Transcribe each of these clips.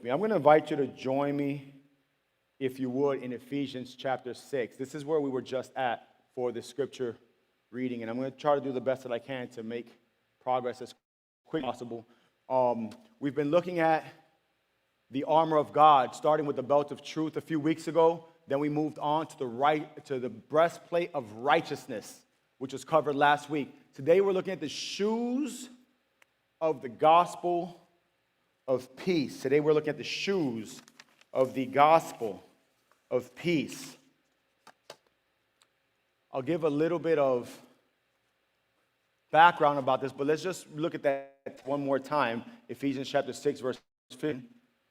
I'm going to invite you to join me, if you would, in Ephesians chapter 6. This is where we were just at for the scripture reading, and I'm going to try to do the best that I can to make progress as quick as possible. We've been looking at the armor of God, starting with the belt of truth a few weeks ago. Then we moved on to the breastplate of righteousness, which was covered last week. Today we're looking at the shoes of the gospel of peace. Today we're looking at the shoes of the gospel of peace. I'll give a little bit of background about this, but let's just look at that one more time. Ephesians chapter 6, verse 15.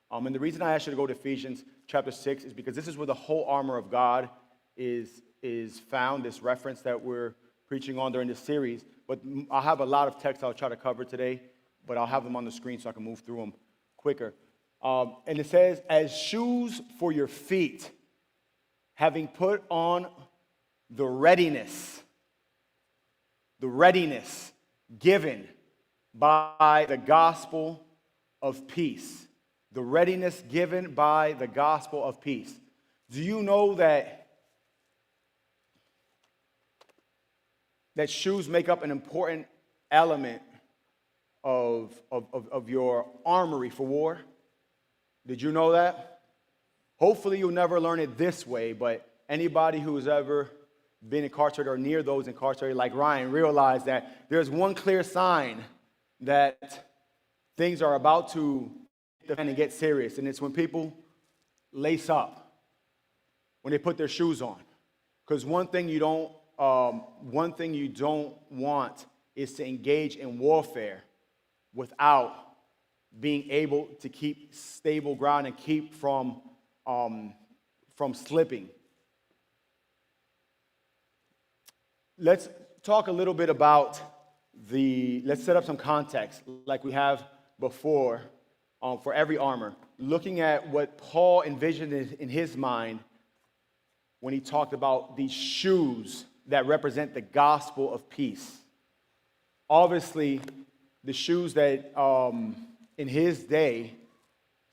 And the reason I asked you to go to Ephesians chapter 6 is because this is where the whole armor of God is found, this reference that we're preaching on during this series. But I'll have a lot of text I'll try to cover today, but I'll have them on the screen so I can move through them quicker. And it says, as shoes for your feet, having put on the readiness given by the gospel of peace. The readiness given by the gospel of peace. Do you know that shoes make up an important element of your armory for war? Did you know that? Hopefully you'll never learn it this way, but anybody who's ever been incarcerated or near those incarcerated like Ryan realize that there's one clear sign that things are about to defend and get serious, and it's when people lace up, when they put their shoes on. Because one thing you don't want is to engage in warfare without being able to keep stable ground and keep from slipping. Let's talk a little bit about let's set up some context like we have before for every armor, looking at what Paul envisioned in his mind when he talked about these shoes that represent the gospel of peace. Obviously, the shoes that in his day,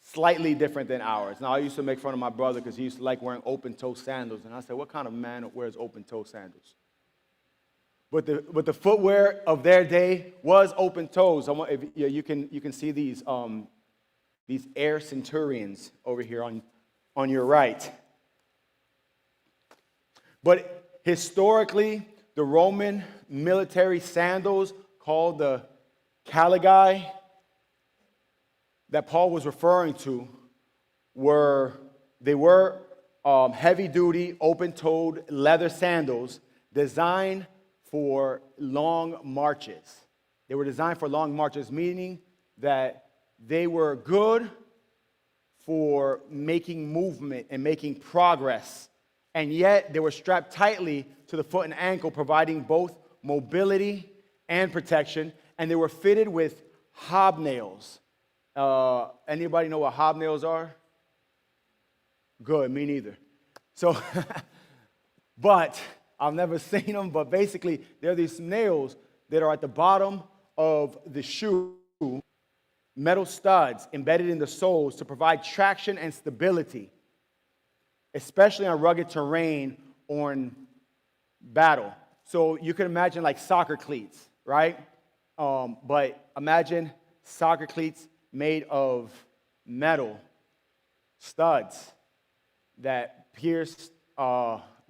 slightly different than ours. Now, I used to make fun of my brother because he used to like wearing open-toe sandals, and I said, what kind of man wears open-toe sandals? But the footwear of their day was open toes. You can see these Air Centurions over here on your right. But historically, the Roman military sandals called the caligae that Paul was referring to were heavy-duty, open-toed leather sandals designed for long marches. They were designed for long marches, meaning that they were good for making movement and making progress, and yet they were strapped tightly to the foot and ankle, providing both mobility and protection, and they were fitted with hobnails. Anybody know what hobnails are? Good, me neither. So, but I've never seen them, but basically, they're these nails that are at the bottom of the shoe, metal studs embedded in the soles to provide traction and stability, especially on rugged terrain or in battle. So you can imagine like soccer cleats, right? But imagine soccer cleats made of metal studs that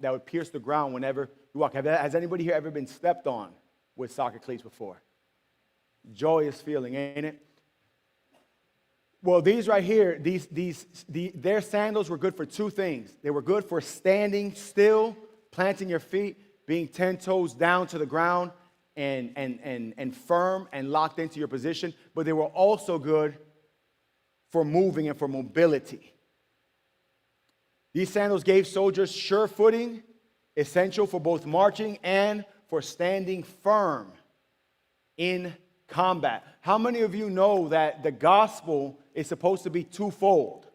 would pierce the ground whenever you walk. Has anybody here ever been stepped on with soccer cleats before? Joyous feeling, ain't it? Well, these right here, their sandals were good for two things. They were good for standing still, planting your feet, being 10 toes down to the ground, and firm and locked into your position. But they were also good for moving and for mobility. These sandals gave soldiers sure footing, essential for both marching and for standing firm in combat. How many of you know that the gospel is supposed to be twofold?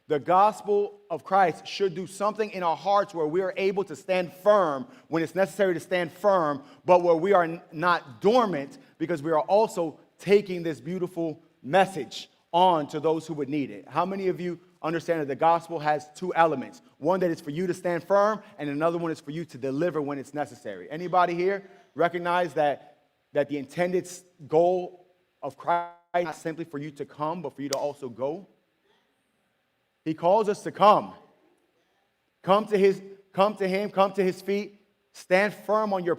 The gospel of Christ should do something in our hearts where we are able to stand firm when it's necessary to stand firm, but where we are not dormant because we are also taking this beautiful message on to those who would need it. How many of you understand that the gospel has two elements? One that is for you to stand firm, and another one is for you to deliver when it's necessary. Anybody here recognize that the intended goal of Christ is not simply for you to come, but for you to also go? He calls us to come. Come to him, come to his feet, stand firm on your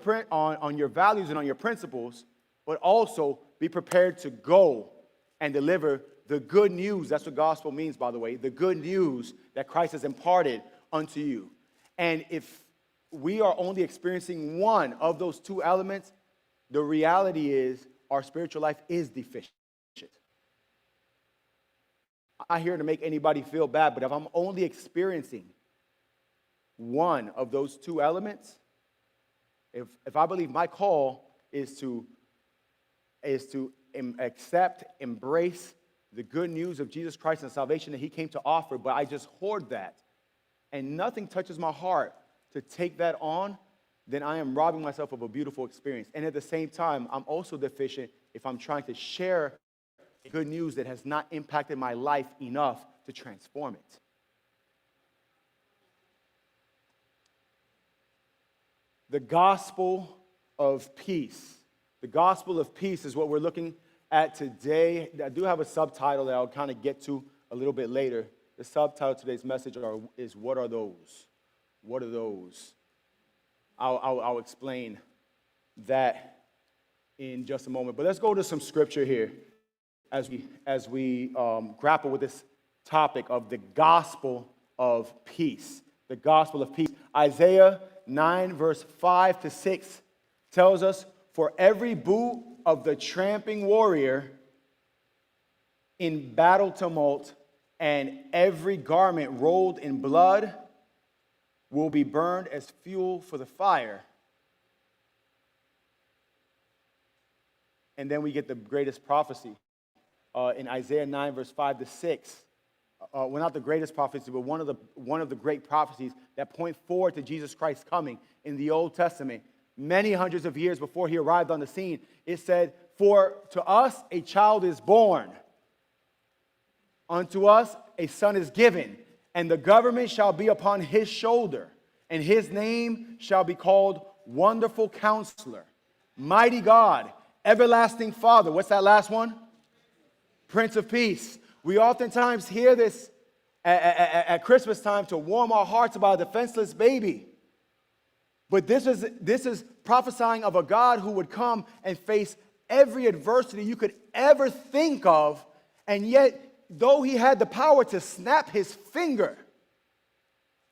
values and on your principles, but also be prepared to go and deliver the good news. That's what gospel means, by the way, the good news that Christ has imparted unto you. And if we are only experiencing one of those two elements, the reality is our spiritual life is deficient. I'm not here to make anybody feel bad, but if I'm only experiencing one of those two elements, if I believe my call is to accept, embrace the good news of Jesus Christ and salvation that he came to offer, but I just hoard that, and nothing touches my heart to take that on, then I am robbing myself of a beautiful experience. And at the same time, I'm also deficient if I'm trying to share good news that has not impacted my life enough to transform it. The gospel of peace. The gospel of peace is what we're looking at today. I do have a subtitle that I'll kind of get to a little bit later. The subtitle of today's message is What Are Those? What are those? I'll explain that in just a moment. But let's go to some scripture here as we grapple with this topic of the gospel of peace. The gospel of peace. Isaiah 9, verse 5 to 6 tells us, for every boot of the tramping warrior in battle tumult and every garment rolled in blood will be burned as fuel for the fire. And then we get the greatest prophecy in Isaiah 9, verse 5 to 6. Well, not the greatest prophecy, but one of the great prophecies that point forward to Jesus Christ coming in the Old Testament. Many hundreds of years before he arrived on the scene, it said, for to us a child is born, unto us a son is given, and the government shall be upon his shoulder, and his name shall be called Wonderful Counselor, Mighty God, Everlasting Father. What's that last one? Prince of Peace. We oftentimes hear this at Christmas time to warm our hearts about a defenseless baby. But this is prophesying of a God who would come and face every adversity you could ever think of, and yet, though he had the power to snap his finger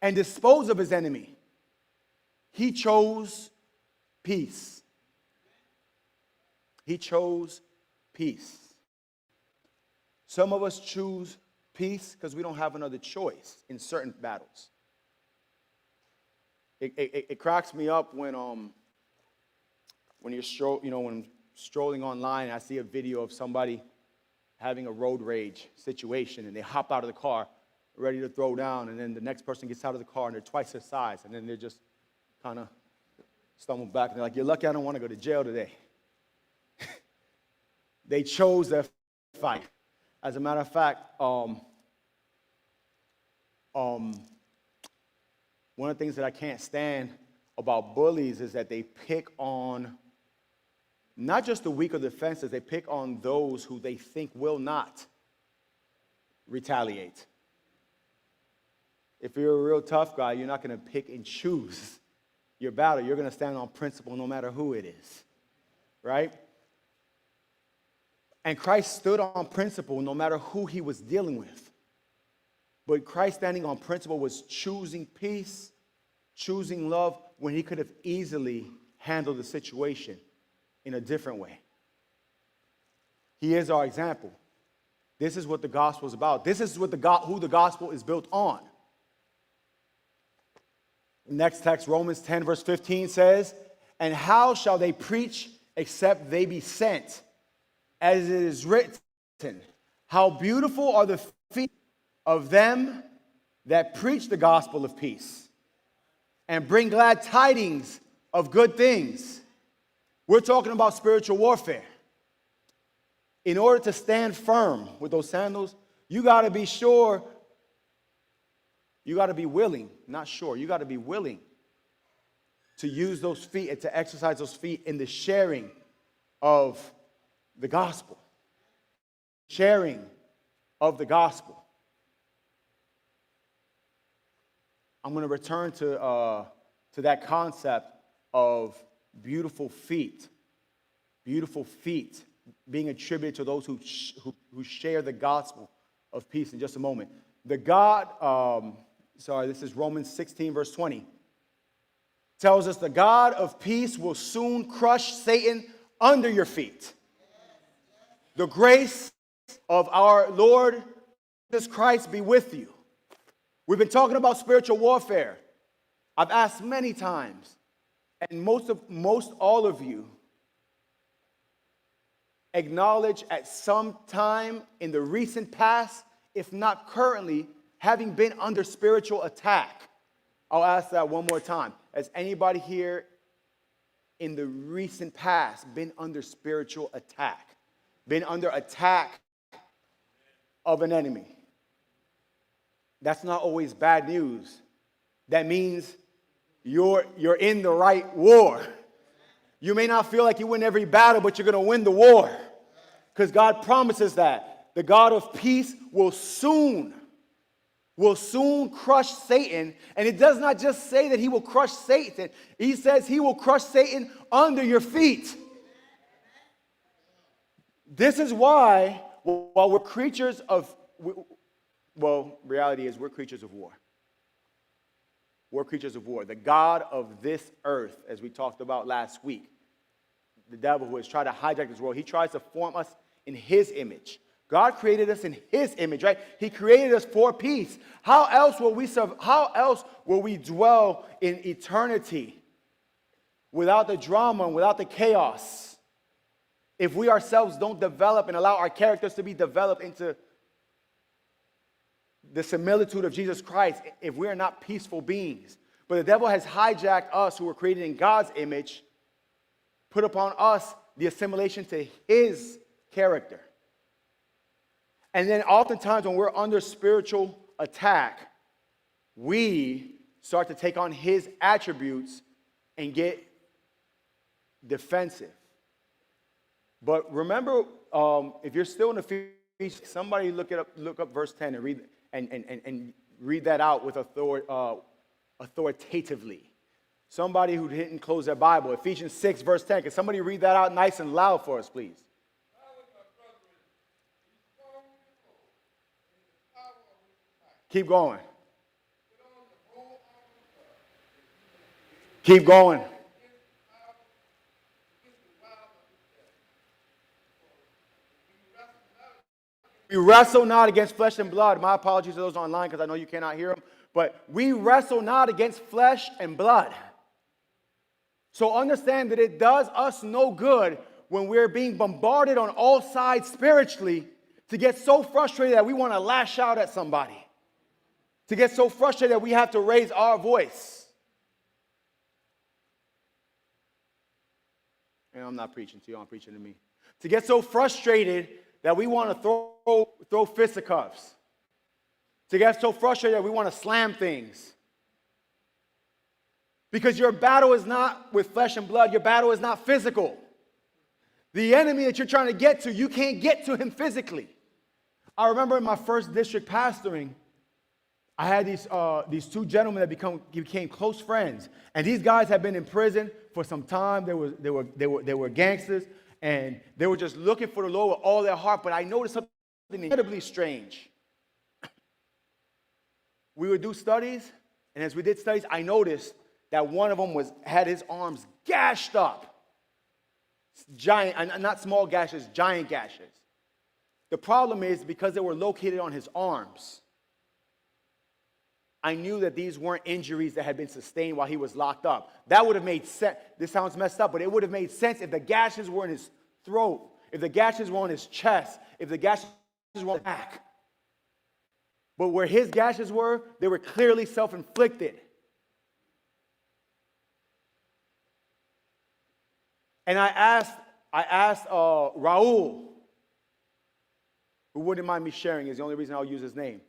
and dispose of his enemy, he chose peace. He chose peace. Some of us choose peace because we don't have another choice in certain battles. It cracks me up when when strolling online and I see a video of somebody having a road rage situation and they hop out of the car ready to throw down, and then the next person gets out of the car and they're twice their size, and then they're just kind of stumble back and they're like, you're lucky I don't want to go to jail today. They chose their fight. As a matter of fact, one of the things that I can't stand about bullies is that they pick on not just the weak or the defenseless, they pick on those who they think will not retaliate. If you're a real tough guy, you're not going to pick and choose your battle. You're going to stand on principle no matter who it is, right? And Christ stood on principle no matter who he was dealing with. But Christ standing on principle was choosing peace, choosing love, when he could have easily handled the situation in a different way. He is our example. This is what the gospel is about. This is what who the gospel is built on. Next text, Romans 10, verse 15 says, and how shall they preach except they be sent? As it is written, how beautiful are the feet of them that preach the gospel of peace and bring glad tidings of good things. We're talking about spiritual warfare. in order to stand firm with those sandals, you got to be sure, you got to be willing, not sure, you got to be willing to use those feet and to exercise those feet in the sharing of the gospel. Sharing of the gospel. I'm going to return to that concept of beautiful feet being attributed to those who share the gospel of peace in just a moment. The God, this is Romans 16, verse 20, tells us the God of peace will soon crush Satan under your feet. The grace of our Lord Jesus Christ be with you. We've been talking about spiritual warfare. I've asked many times, and most all of you acknowledge at some time in the recent past, if not currently, having been under spiritual attack. I'll ask that one more time. Has anybody here in the recent past been under spiritual attack? Been under attack of an enemy? That's not always bad news. That means you're in the right war. You may not feel like you win every battle, but you're going to win the war. Because God promises that. The God of peace will soon crush Satan. And it does not just say that he will crush Satan. He says he will crush Satan under your feet. This is why, while we're creatures of, reality is we're creatures of war. We're creatures of war. The God of this earth, as we talked about last week, the devil who has tried to hijack this world, he tries to form us in his image. God created us in his image, right? He created us for peace. How else will we dwell in eternity without the drama and without the chaos if we ourselves don't develop and allow our characters to be developed into the similitude of Jesus Christ, if we are not peaceful beings? But the devil has hijacked us who were created in God's image, put upon us the assimilation to his character. And then oftentimes when we're under spiritual attack, we start to take on his attributes and get defensive. But remember, if you're still in Ephesians, somebody look up verse 10 and read that out with authoritatively. Somebody who didn't close their Bible. Ephesians 6, verse 10. Can somebody read that out nice and loud for us, please? Keep going. Keep going. We wrestle not against flesh and blood. My apologies to those online because I know you cannot hear them. But we wrestle not against flesh and blood. So understand that it does us no good when we're being bombarded on all sides spiritually to get so frustrated that we want to lash out at somebody. To get so frustrated that we have to raise our voice. And I'm not preaching to you, I'm preaching to me. To get so frustrated that we want to throw fisticuffs. To get so frustrated that we want to slam things. Because your battle is not with flesh and blood. Your battle is not physical. The enemy that you're trying to get to, you can't get to him physically. I remember in my first district pastoring, I had these two gentlemen that became close friends. And these guys had been in prison for some time. They were gangsters. And they were just looking for the Lord with all their heart. But I noticed something incredibly strange. We would do studies. And as we did studies, I noticed that one of them had his arms gashed up. Giant, not small gashes, giant gashes. The problem is because they were located on his arms, I knew that these weren't injuries that had been sustained while he was locked up. That would have made sense. This sounds messed up, but it would have made sense if the gashes were in his throat, if the gashes were on his chest, if the gashes were on his back. But where his gashes were, they were clearly self-inflicted. And I asked Raul, who wouldn't mind me sharing, is the only reason I'll use his name.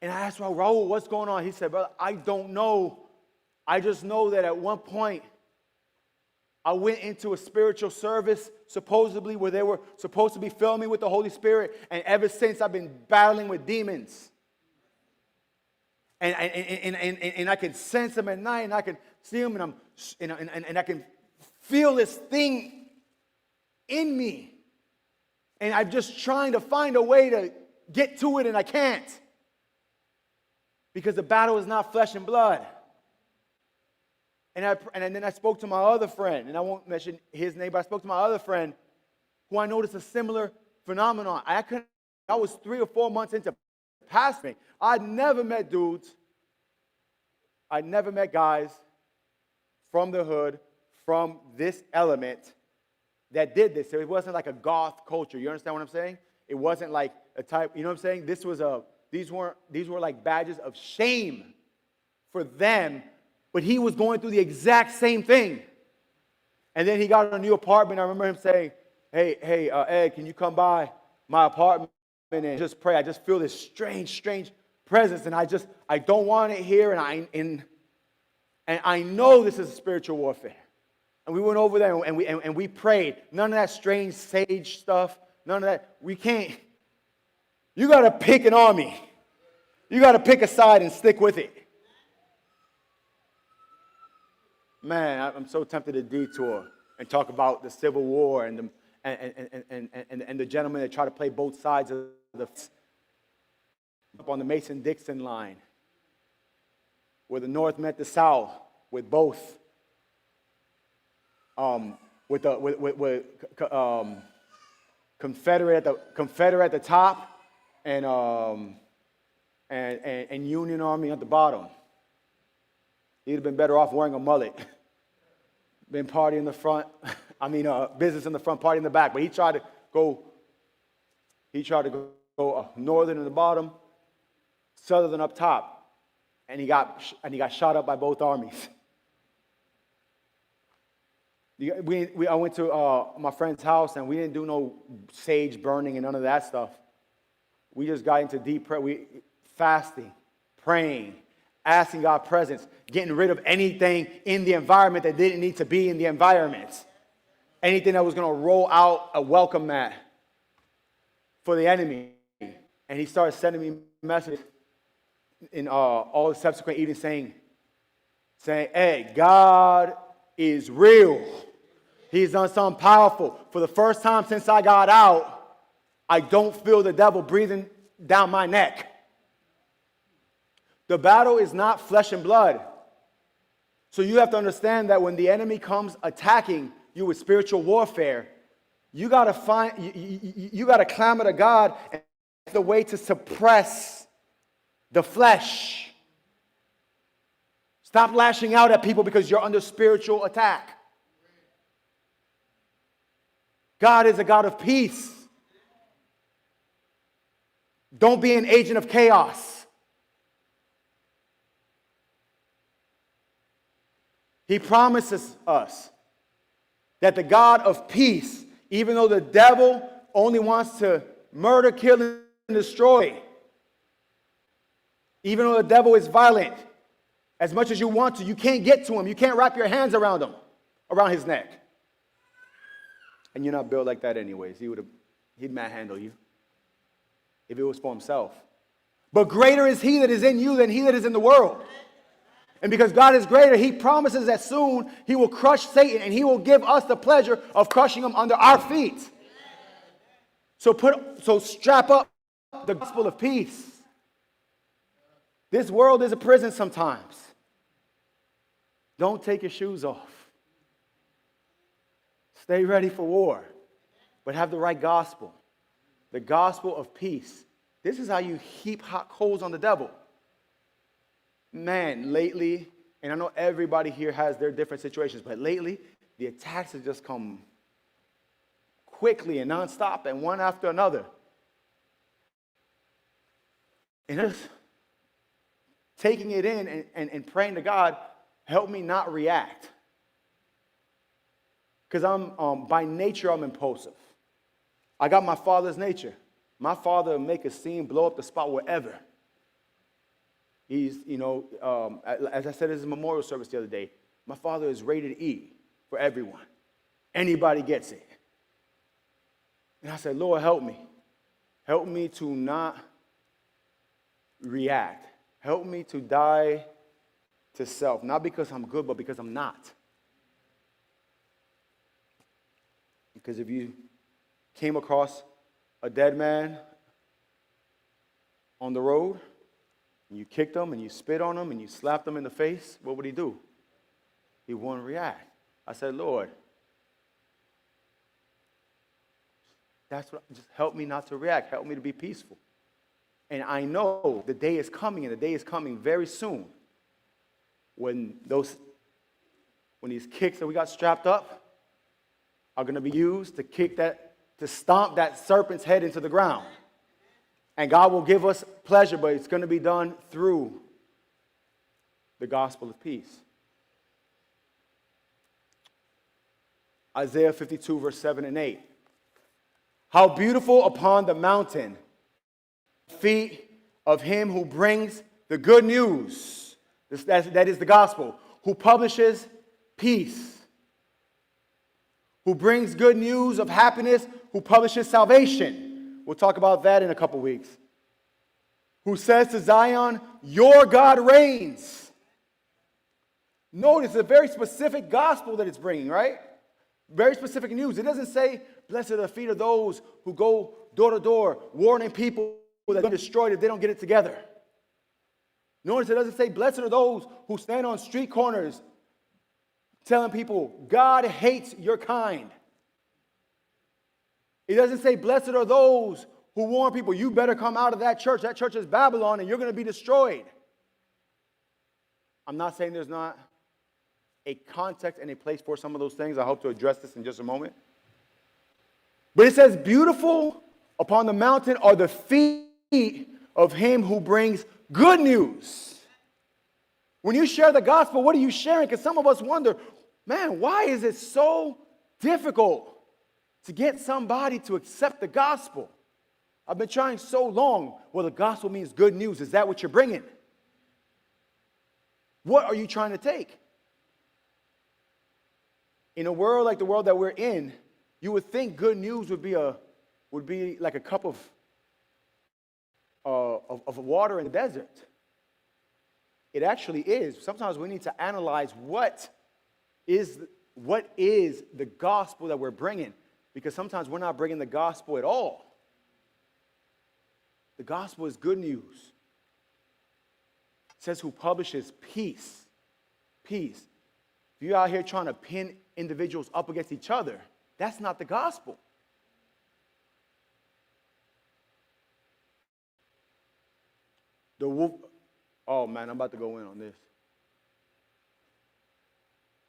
And I asked Raul, what's going on? He said, brother, I don't know. I just know that at one point, I went into a spiritual service, supposedly, where they were supposed to be filling me with the Holy Spirit. And ever since, I've been battling with demons. And I can sense them at night, and I can see them, and I can feel this thing in me. And I'm just trying to find a way to get to it, and I can't. Because the battle is not flesh and blood. And then I spoke to my other friend, and I won't mention his name, but I spoke to my other friend who I noticed a similar phenomenon. I was 3 or 4 months into pastoring. I'd never met dudes. I'd never met guys from the hood, from this element that did this. So it wasn't like a goth culture. You understand what I'm saying? It wasn't like a type, you know what I'm saying? These were like badges of shame for them. But he was going through the exact same thing. And then he got a new apartment. I remember him saying, hey, Ed, can you come by my apartment and just pray? I just feel this strange presence, and I don't want it here, and I know this is spiritual warfare. And we went over there, and we prayed. None of that strange sage stuff, none of that. We can't. You got to pick an army. You got to pick a side and stick with it. Man, I'm so tempted to detour and talk about the Civil War and the gentlemen that try to play both sides of up on the Mason-Dixon line, where the North met the South with both, with Confederate at the top and Union Army at the bottom. He'd have been better off wearing a mullet. Been party in the front, business in the front, party in the back. But he tried to go northern in the bottom, southern up top, and he got shot up by both armies. I went to my friend's house, and we didn't do no sage burning and none of that stuff. We just got into deep prayer, fasting, praying, asking God's presence, getting rid of anything in the environment that didn't need to be in the environment. Anything that was going to roll out a welcome mat for the enemy. And he started sending me messages in all the subsequent evenings saying, hey, God is real. He's done something powerful. For the first time since I got out, I don't feel the devil breathing down my neck. The battle is not flesh and blood. So you have to understand that when the enemy comes attacking you with spiritual warfare, you got to clamor to God, and the way to suppress the flesh. Stop lashing out at people because you're under spiritual attack. God is a God of peace. Don't be an agent of chaos. He promises us that the God of peace, even though the devil only wants to murder, kill, and destroy, even though the devil is violent, as much as you want to, you can't get to him. You can't wrap your hands around him, around his neck. And you're not built like that anyways. He'd manhandle you if it was for himself. But greater is he that is in you than he that is in the world. And because God is greater, he promises that soon he will crush Satan, and he will give us the pleasure of crushing him under our feet. So strap up the gospel of peace. This world is a prison sometimes. Don't take your shoes off. Stay ready for war, but have the right gospel. The gospel of peace. This is how you heap hot coals on the devil. Man, lately, and I know everybody here has their different situations, but lately, the attacks have just come quickly and nonstop and one after another. And just taking it in and praying to God, help me not react. Because by nature, I'm impulsive. I got my father's nature. My father will make a scene, blow up the spot wherever. He's, as I said in his memorial service the other day, my father is rated E for everyone. Anybody gets it. And I said, Lord, help me. Help me to not react. Help me to die to self. Not because I'm good, but because I'm not. Because if you came across a dead man on the road, and you kicked him, and you spit on him, and you slapped him in the face, what would he do? He wouldn't react. I said, Lord, just help me not to react. Help me to be peaceful. And I know the day is coming, and the day is coming very soon, when these kicks that we got strapped up are going to be used to stomp that serpent's head into the ground. And God will give us pleasure, but it's going to be done through the gospel of peace. Isaiah 52, verse 7 and 8. How beautiful upon the mountain the feet of him who brings the good news. That is the gospel. Who publishes peace. Who brings good news of happiness. Who publishes salvation. We'll talk about that in a couple weeks. Who says to Zion, your God reigns. Notice a very specific gospel that it's bringing, right? Very specific news. It doesn't say, blessed are the feet of those who go door to door, warning people that are destroyed if they don't get it together. Notice it doesn't say, blessed are those who stand on street corners telling people, God hates your kind. It doesn't say, blessed are those who warn people, you better come out of that church. That church is Babylon, and you're going to be destroyed. I'm not saying there's not a context and a place for some of those things. I hope to address this in just a moment. But it says, beautiful upon the mountain are the feet of him who brings good news. When you share the gospel, what are you sharing? Because some of us wonder, man, why is it so difficult to get somebody to accept the gospel? I've been trying so long. Well, the gospel means good news. Is that what you're bringing? What are you trying to take? In a world like the world that we're in, you would think good news would be like a cup of water in the desert. It actually is. Sometimes we need to analyze what is the gospel that we're bringing, because sometimes we're not bringing the gospel at all. The gospel is good news. It says who publishes peace. Peace. If you're out here trying to pin individuals up against each other, that's not the gospel. The wolf. Oh man, I'm about to go in on this,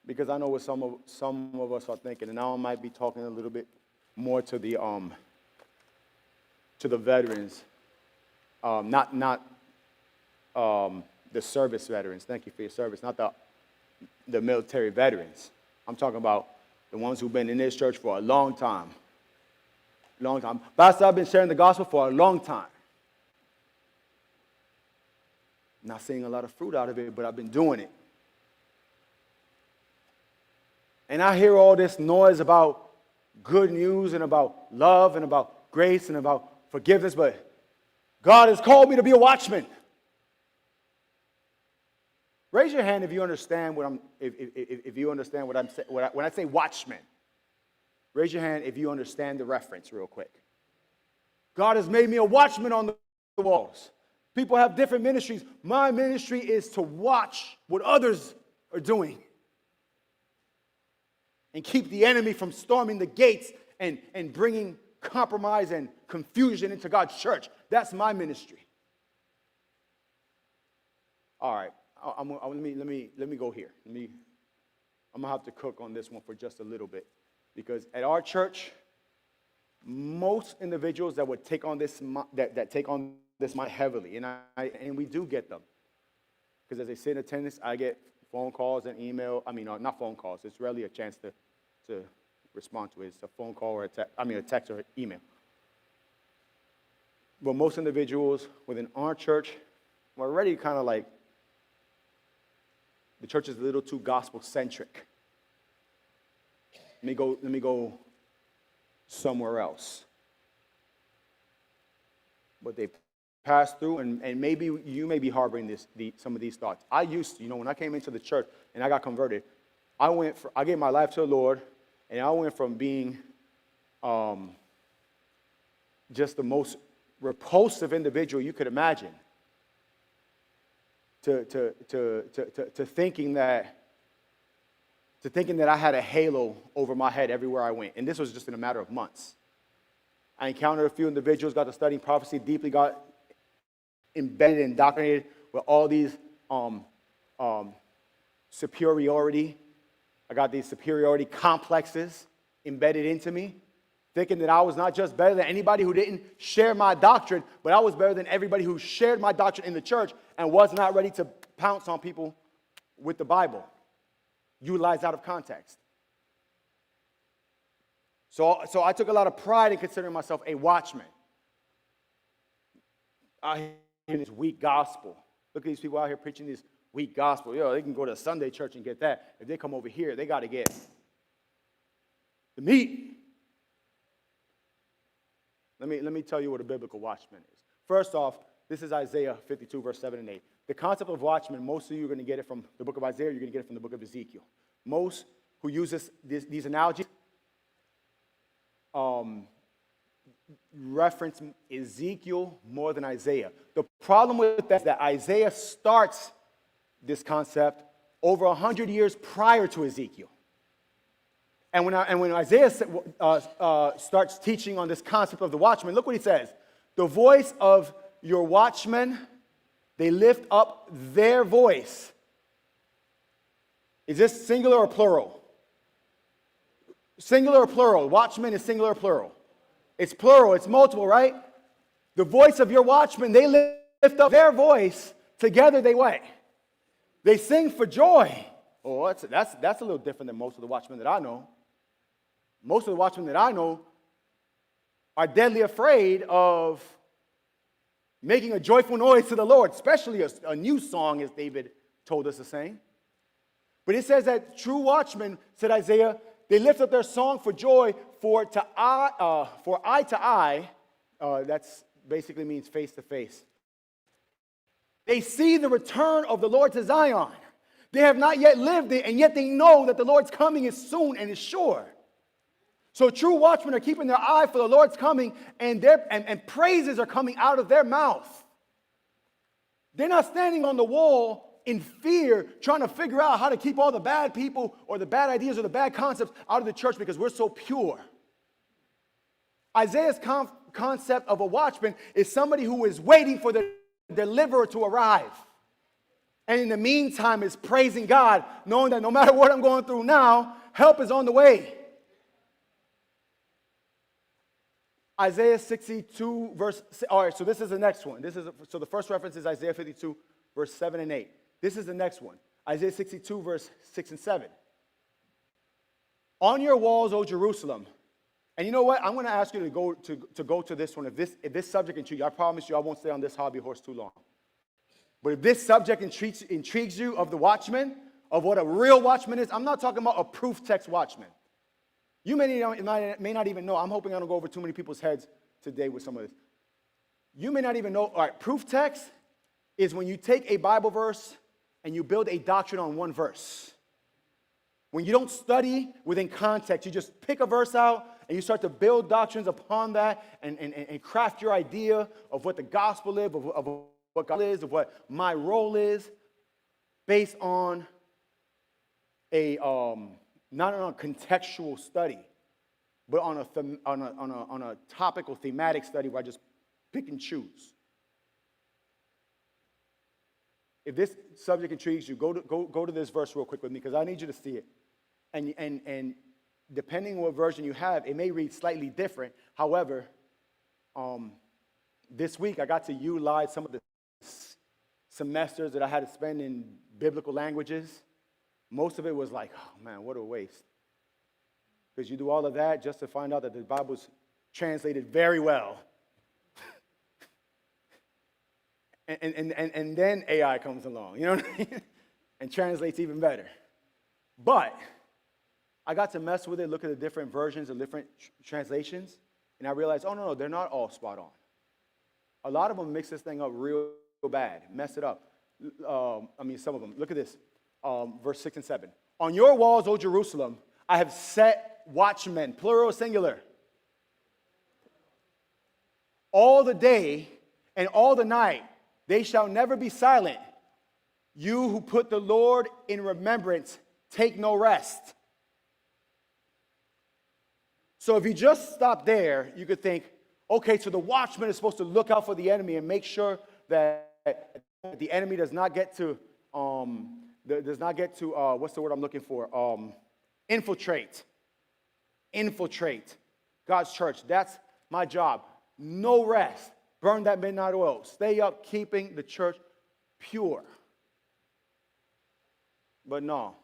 because I know what some of us are thinking, and now I might be talking a little bit more to the veterans, not the service veterans. Thank you for your service, not the military veterans. I'm talking about the ones who've been in this church for a long time. Long time. Pastor, I've been sharing the gospel for a long time. Not seeing a lot of fruit out of it, but I've been doing it. And I hear all this noise about good news and about love and about grace and about forgiveness, but God has called me to be a watchman. Raise your hand if you understand if you understand what I'm saying when I say watchman. Raise your hand if you understand the reference real quick. God has made me a watchman on the walls. People have different ministries. My ministry is to watch what others are doing and keep the enemy from storming the gates and bringing compromise and confusion into God's church. That's my ministry. All right, let me go here. I'm gonna have to cook on this one for just a little bit, because at our church, most individuals that would take on this that take on this mind heavily, and we do get them, because as they sit in attendance, I get phone calls and email. Not phone calls. It's rarely a chance to respond to it. It's a phone call or a text or email. But most individuals within our church were already kind of like, the church is a little too gospel-centric. Let me go somewhere else. But they passed through, and maybe you may be harboring some of these thoughts. I used to, when I came into the church and I got converted, I gave my life to the Lord, and I went from being just the most repulsive individual you could imagine to thinking that I had a halo over my head everywhere I went. And this was just in a matter of months. I encountered a few individuals, got to studying prophecy, deeply got embedded and indoctrinated with all these superiority. I got these superiority complexes embedded into me, thinking that I was not just better than anybody who didn't share my doctrine, but I was better than everybody who shared my doctrine in the church and was not ready to pounce on people with the Bible, utilized out of context. So I took a lot of pride in considering myself a watchman. I hear this weak gospel. Look at these people out here preaching this weak gospel. They can go to a Sunday church and get that. If they come over here, they got to get the meat. Let me tell you what a biblical watchman is. First off, this is Isaiah 52, verse 7 and 8. The concept of watchman, most of you are going to get it from the book of Isaiah, you're going to get it from the book of Ezekiel. Most who use these analogies reference Ezekiel more than Isaiah. The problem with that is that Isaiah starts this concept over 100 years prior to Ezekiel. And when Isaiah starts teaching on this concept of the watchman, look what he says. The voice of your watchmen, they lift up their voice. Is this singular or plural? Singular or plural? Watchmen is singular or plural? It's plural, it's multiple, right? The voice of your watchmen, they lift up their voice. Together they what? They sing for joy. Oh, that's a little different than most of the watchmen that I know. Most of the watchmen that I know are deadly afraid of making a joyful noise to the Lord, especially a new song, as David told us to sing. But it says that true watchmen, said Isaiah, they lift up their song for joy, for eye to eye. That's basically means face to face. They see the return of the Lord to Zion. They have not yet lived it, and yet they know that the Lord's coming is soon and is sure. So true watchmen are keeping their eye for the Lord's coming, and praises are coming out of their mouth. They're not standing on the wall in fear, trying to figure out how to keep all the bad people or the bad ideas or the bad concepts out of the church because we're so pure. Isaiah's concept of a watchman is somebody who is waiting for the deliverer to arrive. And in the meantime is praising God, knowing that no matter what I'm going through now, help is on the way. Isaiah 62, all right, so this is the next one. So the first reference is Isaiah 52, verse 7 and 8. This is the next one. Isaiah 62, verse 6 and 7. On your walls, O Jerusalem. And you know what? I'm going to ask you to go to this one. If this subject intrigues you, I promise you I won't stay on this hobby horse too long. But if this subject intrigues you of the watchman, of what a real watchman is, I'm not talking about a proof text watchman. You may not even know. I'm hoping I don't go over too many people's heads today with some of this. You may not even know. All right, proof text is when you take a Bible verse and you build a doctrine on one verse. When you don't study within context, you just pick a verse out and you start to build doctrines upon that and craft your idea of what the gospel is, of what God is, of what my role is, based on not on a contextual study, but on a topical, thematic study where I just pick and choose. If this subject intrigues you, go to this verse real quick with me because I need you to see it. And depending on what version you have, it may read slightly different. However, this week I got to utilize some of the semesters that I had to spend in biblical languages. Most of it was like, oh man, what a waste. Because you do all of that just to find out that the Bible's translated very well. And then AI comes along, you know what I mean? And translates even better. But I got to mess with it, look at the different versions of different translations, and I realized, oh, no, they're not all spot on. A lot of them mix this thing up real bad, mess it up. Some of them. Look at this, verse 6 and 7. On your walls, O Jerusalem, I have set watchmen, plural, singular, all the day and all the night. They shall never be silent. You who put the Lord in remembrance, take no rest. So if you just stop there, you could think, okay, so the watchman is supposed to look out for the enemy and make sure that the enemy does not get to, what's the word I'm looking for? Infiltrate God's church. That's my job. No rest. Burn that midnight oil. Stay up, keeping the church pure. But no.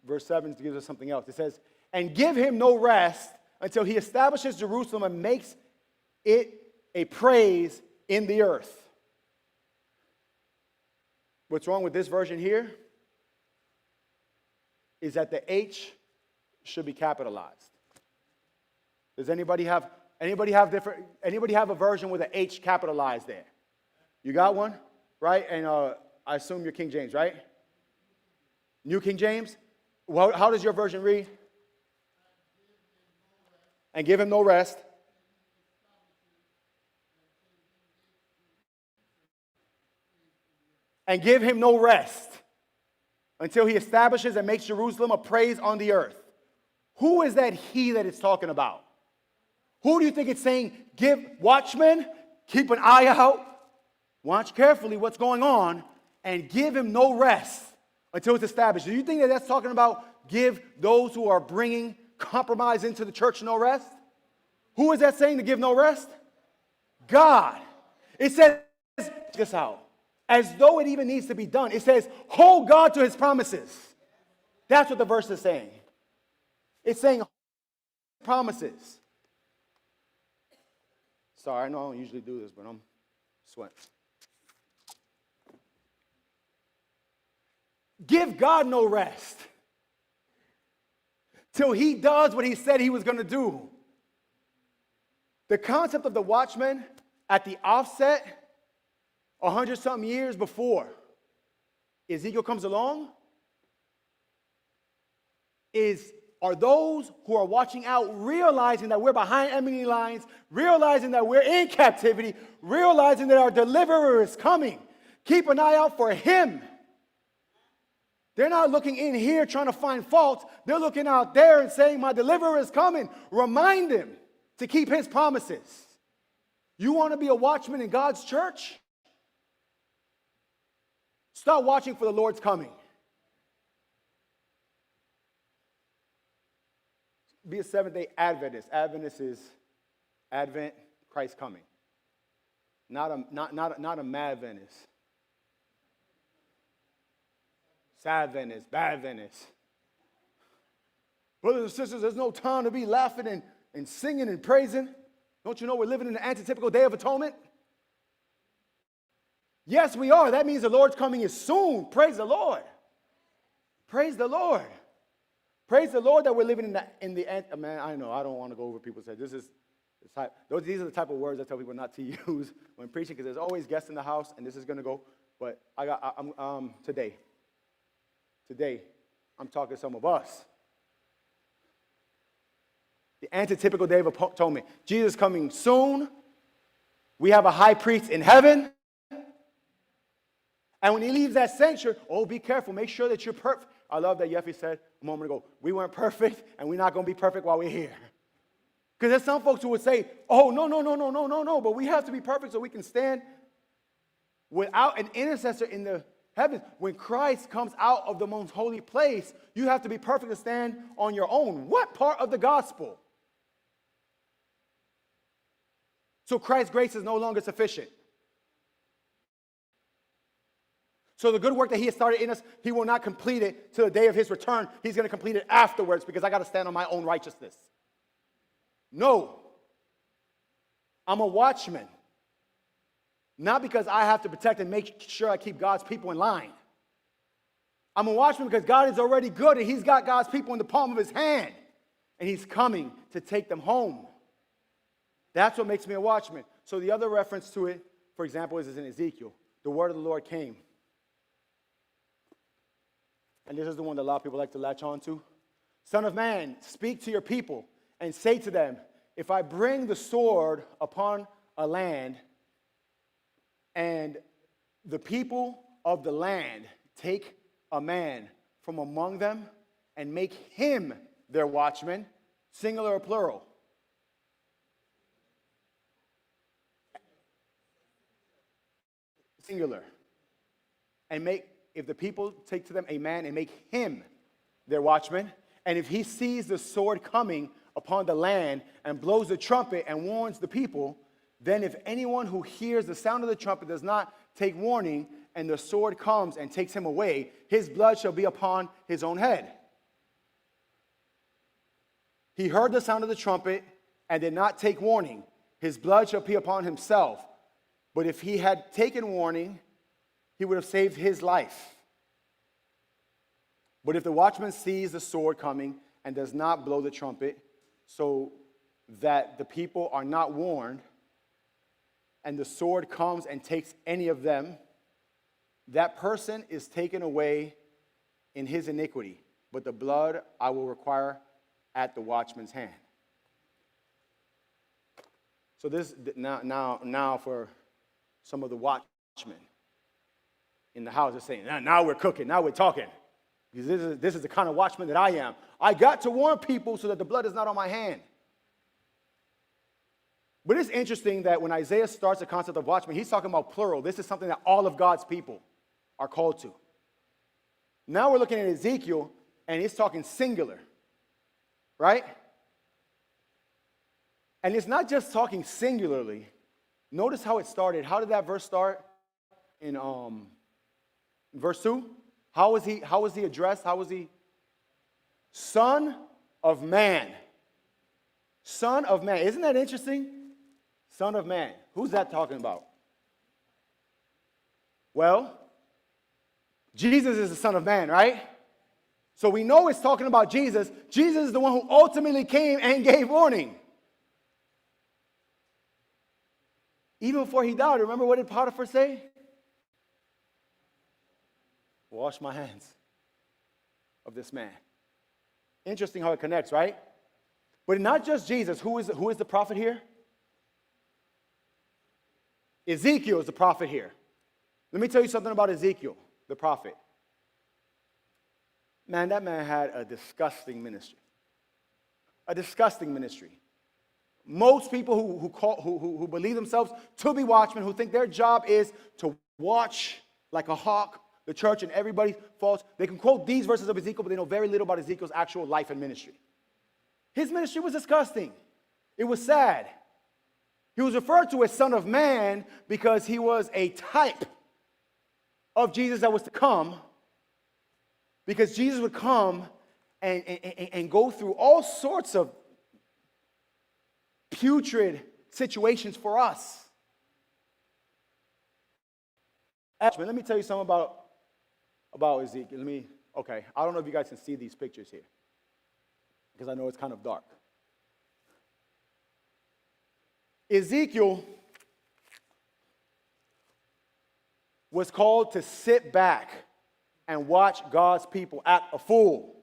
Verse 7 gives us something else. It says, and give him no rest until he establishes Jerusalem and makes it a praise in the earth. What's wrong with this version here is that the H should be capitalized. Does anybody have a version with an H capitalized there? You got one, right? And I assume you're King James, right? New King James? Well, how does your version read? And give him no rest. And give him no rest until he establishes and makes Jerusalem a praise on the earth. Who is that he that it's talking about? Who do you think it's saying? Give watchmen, keep an eye out, watch carefully what's going on, and give him no rest until it's established. Do you think that that's talking about give those who are bringing compromise into the church no rest? Who is that saying to give no rest? God. It says, check this out, as though it even needs to be done. It says, hold God to his promises. That's what the verse is saying. It's saying promises. Sorry, I know I don't usually do this, but I'm sweating. Give God no rest till he does what he said he was going to do. The concept of the watchman at the offset, 100-something years before Ezekiel comes along, are those who are watching out, realizing that we're behind enemy lines, realizing that we're in captivity, realizing that our deliverer is coming. Keep an eye out for him. They're not looking in here trying to find fault. They're looking out there and saying, my deliverer is coming. Remind him to keep his promises. You want to be a watchman in God's church? Start watching for the Lord's coming. Be a Seventh-day Adventist. Adventist is Advent, Christ coming. Not a mad Adventist. Sad Adventist, bad Adventist. Brothers and sisters, there's no time to be laughing and singing and praising. Don't you know we're living in the antitypical Day of Atonement? Yes, we are. That means the Lord's coming is soon. Praise the Lord. Praise the Lord. Praise the Lord that we're living in the man, I know, I don't want to go over people's heads. These are the type of words I tell people not to use when preaching, because there's always guests in the house, and this is going to go. But today, I'm talking to some of us. The antitypical Day of Atonement. Jesus coming soon. We have a high priest in heaven. And when he leaves that sanctuary, be careful. Make sure that you're perfect. I love that Yeffy said a moment ago, we weren't perfect, and we're not going to be perfect while we're here. Because there's some folks who would say, no, but we have to be perfect so we can stand without an intercessor in the heavens. When Christ comes out of the most holy place, you have to be perfect to stand on your own. What part of the gospel? So Christ's grace is no longer sufficient. So the good work that he has started in us, he will not complete it till the day of his return. He's going to complete it afterwards because I got to stand on my own righteousness. No. I'm a watchman. Not because I have to protect and make sure I keep God's people in line. I'm a watchman because God is already good and he's got God's people in the palm of his hand. And he's coming to take them home. That's what makes me a watchman. So the other reference to it, for example, is in Ezekiel. The word of the Lord came. And this is the one that a lot of people like to latch on to. Son of man, speak to your people and say to them, if I bring the sword upon a land and the people of the land take a man from among them and make him their watchman, singular or plural? Singular. And if the people take to them a man and make him their watchman, and if he sees the sword coming upon the land and blows the trumpet and warns the people, then if anyone who hears the sound of the trumpet does not take warning, and the sword comes and takes him away, his blood shall be upon his own head. He heard the sound of the trumpet and did not take warning. His blood shall be upon himself. But if he had taken warning, he would have saved his life. But if the watchman sees the sword coming and does not blow the trumpet, so that the people are not warned, and the sword comes and takes any of them, that person is taken away in his iniquity, but the blood I will require at the watchman's hand. So this now for some of the watchmen in the house, they're saying, now we're cooking, now we're talking. Because this is the kind of watchman that I am. I got to warn people so that the blood is not on my hand. But it's interesting that when Isaiah starts the concept of watchman, he's talking about plural. This is something that all of God's people are called to. Now we're looking at Ezekiel, and he's talking singular, right? And it's not just talking singularly. Notice how it started. How did that verse start? In verse 2? How was he addressed? How was he? Son of man. Son of man. Isn't that interesting? Son of man. Who's that talking about? Well, Jesus is the Son of Man, right? So we know it's talking about Jesus. Jesus is the one who ultimately came and gave warning. Even before he died, remember what did Potiphar say? Wash my hands of this man. Interesting how it connects, right? But not just Jesus. Who is the prophet here? Ezekiel is the prophet here. Let me tell you something about Ezekiel, the prophet. Man, that man had a disgusting ministry. A disgusting ministry. Most people who believe themselves to be watchmen, who think their job is to watch like a hawk the church and everybody falls, they can quote these verses of Ezekiel, but they know very little about Ezekiel's actual life and ministry. His ministry was disgusting. It was sad. He was referred to as Son of Man because he was a type of Jesus that was to come, because Jesus would come and go through all sorts of putrid situations for us. Actually, let me tell you something about Ezekiel. I don't know if you guys can see these pictures here, because I know it's kind of dark. Ezekiel was called to sit back and watch God's people act a fool.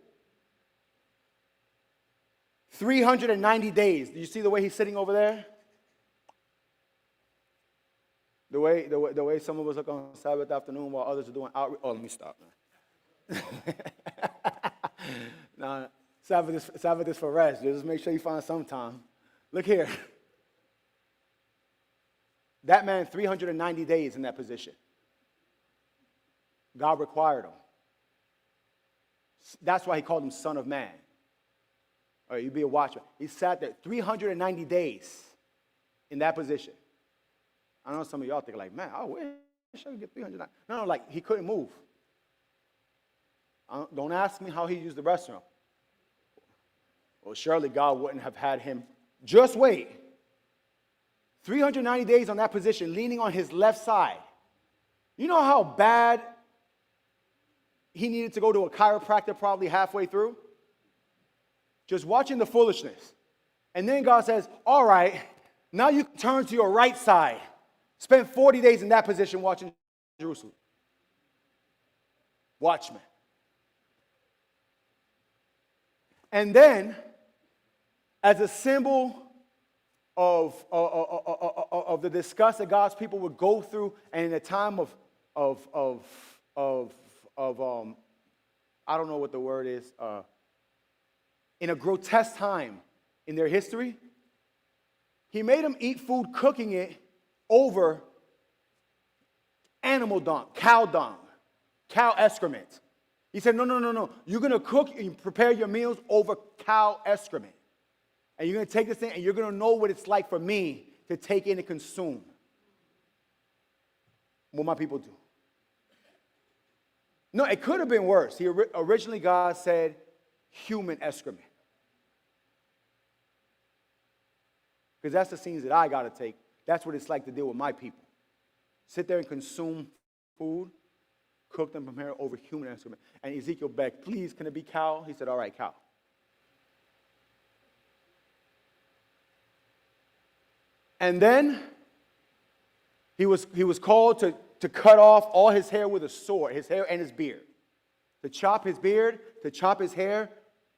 390 days. Do you see the way he's sitting over there? The way some of us look on Sabbath afternoon while others are doing outreach. Oh, let me stop, man. No, Sabbath is for rest. Just make sure you find some time. Look here. That man, 390 days in that position. God required him. That's why he called him Son of Man. All right, you be a watchman. He sat there 390 days in that position. I know some of y'all think like, man, I wish I could get 390. No, like he couldn't move. Don't ask me how he used the restroom. Well, surely God wouldn't have had him just wait 390 days on that position, leaning on his left side. You know how bad he needed to go to a chiropractor probably halfway through? Just watching the foolishness. And then God says, all right, now you can turn to your right side. Spend 40 days in that position watching Jerusalem. Watchmen. And then, as a symbol of the disgust that God's people would go through, and in a time of I don't know what the word is, in a grotesque time in their history, he made them eat food cooking it over animal dung, cow excrement. He said, no. You're going to cook and prepare your meals over cow excrement. And you're going to take this thing and you're going to know what it's like for me to take in and consume what my people do. No, it could have been worse. Originally, God said human excrement. Because that's the scenes that I got to take. That's what it's like to deal with my people. Sit there and consume food, cook them, prepare over human excrement. And Ezekiel begged, please, can it be cow? He said, all right, cow. And then he was called to cut off all his hair with a sword, his hair and his beard. To chop his beard, to chop his hair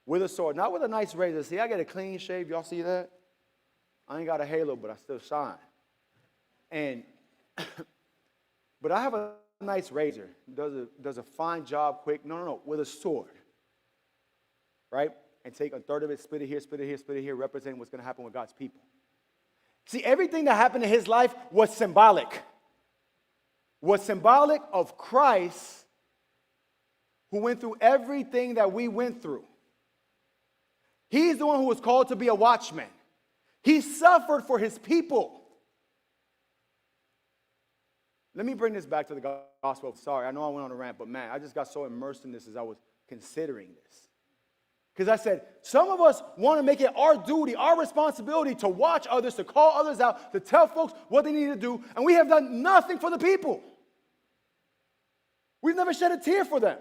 with a sword. Not with a nice razor. See, I get a clean shave. Y'all see that? I ain't got a halo, but I still shine. But I have a nice razor. Does a fine job quick. No. With a sword. Right? And take a third of it, split it here, representing what's going to happen with God's people. See, everything that happened in his life was symbolic. Was symbolic of Christ, who went through everything that we went through. He's the one who was called to be a watchman. He suffered for his people. Let me bring this back to the gospel. Sorry, I know I went on a rant, but man, I just got so immersed in this as I was considering this. Because I said, some of us want to make it our duty, our responsibility to watch others, to call others out, to tell folks what they need to do, and we have done nothing for the people. We've never shed a tear for them.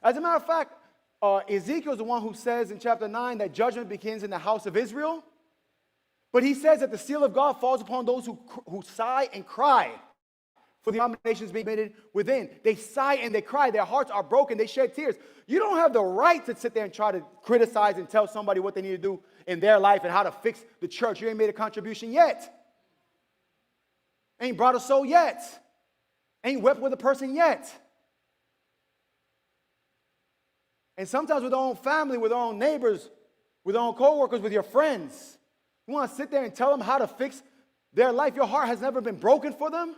As a matter of fact, Ezekiel is the one who says in chapter 9 that judgment begins in the house of Israel. But he says that the seal of God falls upon those who sigh and cry for the abominations being committed within. They sigh and they cry. Their hearts are broken. They shed tears. You don't have the right to sit there and try to criticize and tell somebody what they need to do in their life and how to fix the church. You ain't made a contribution yet. Ain't brought a soul yet. Ain't wept with a person yet. And sometimes with our own family, with our own neighbors, with our own co-workers, with your friends, you want to sit there and tell them how to fix their life. Your heart has never been broken for them.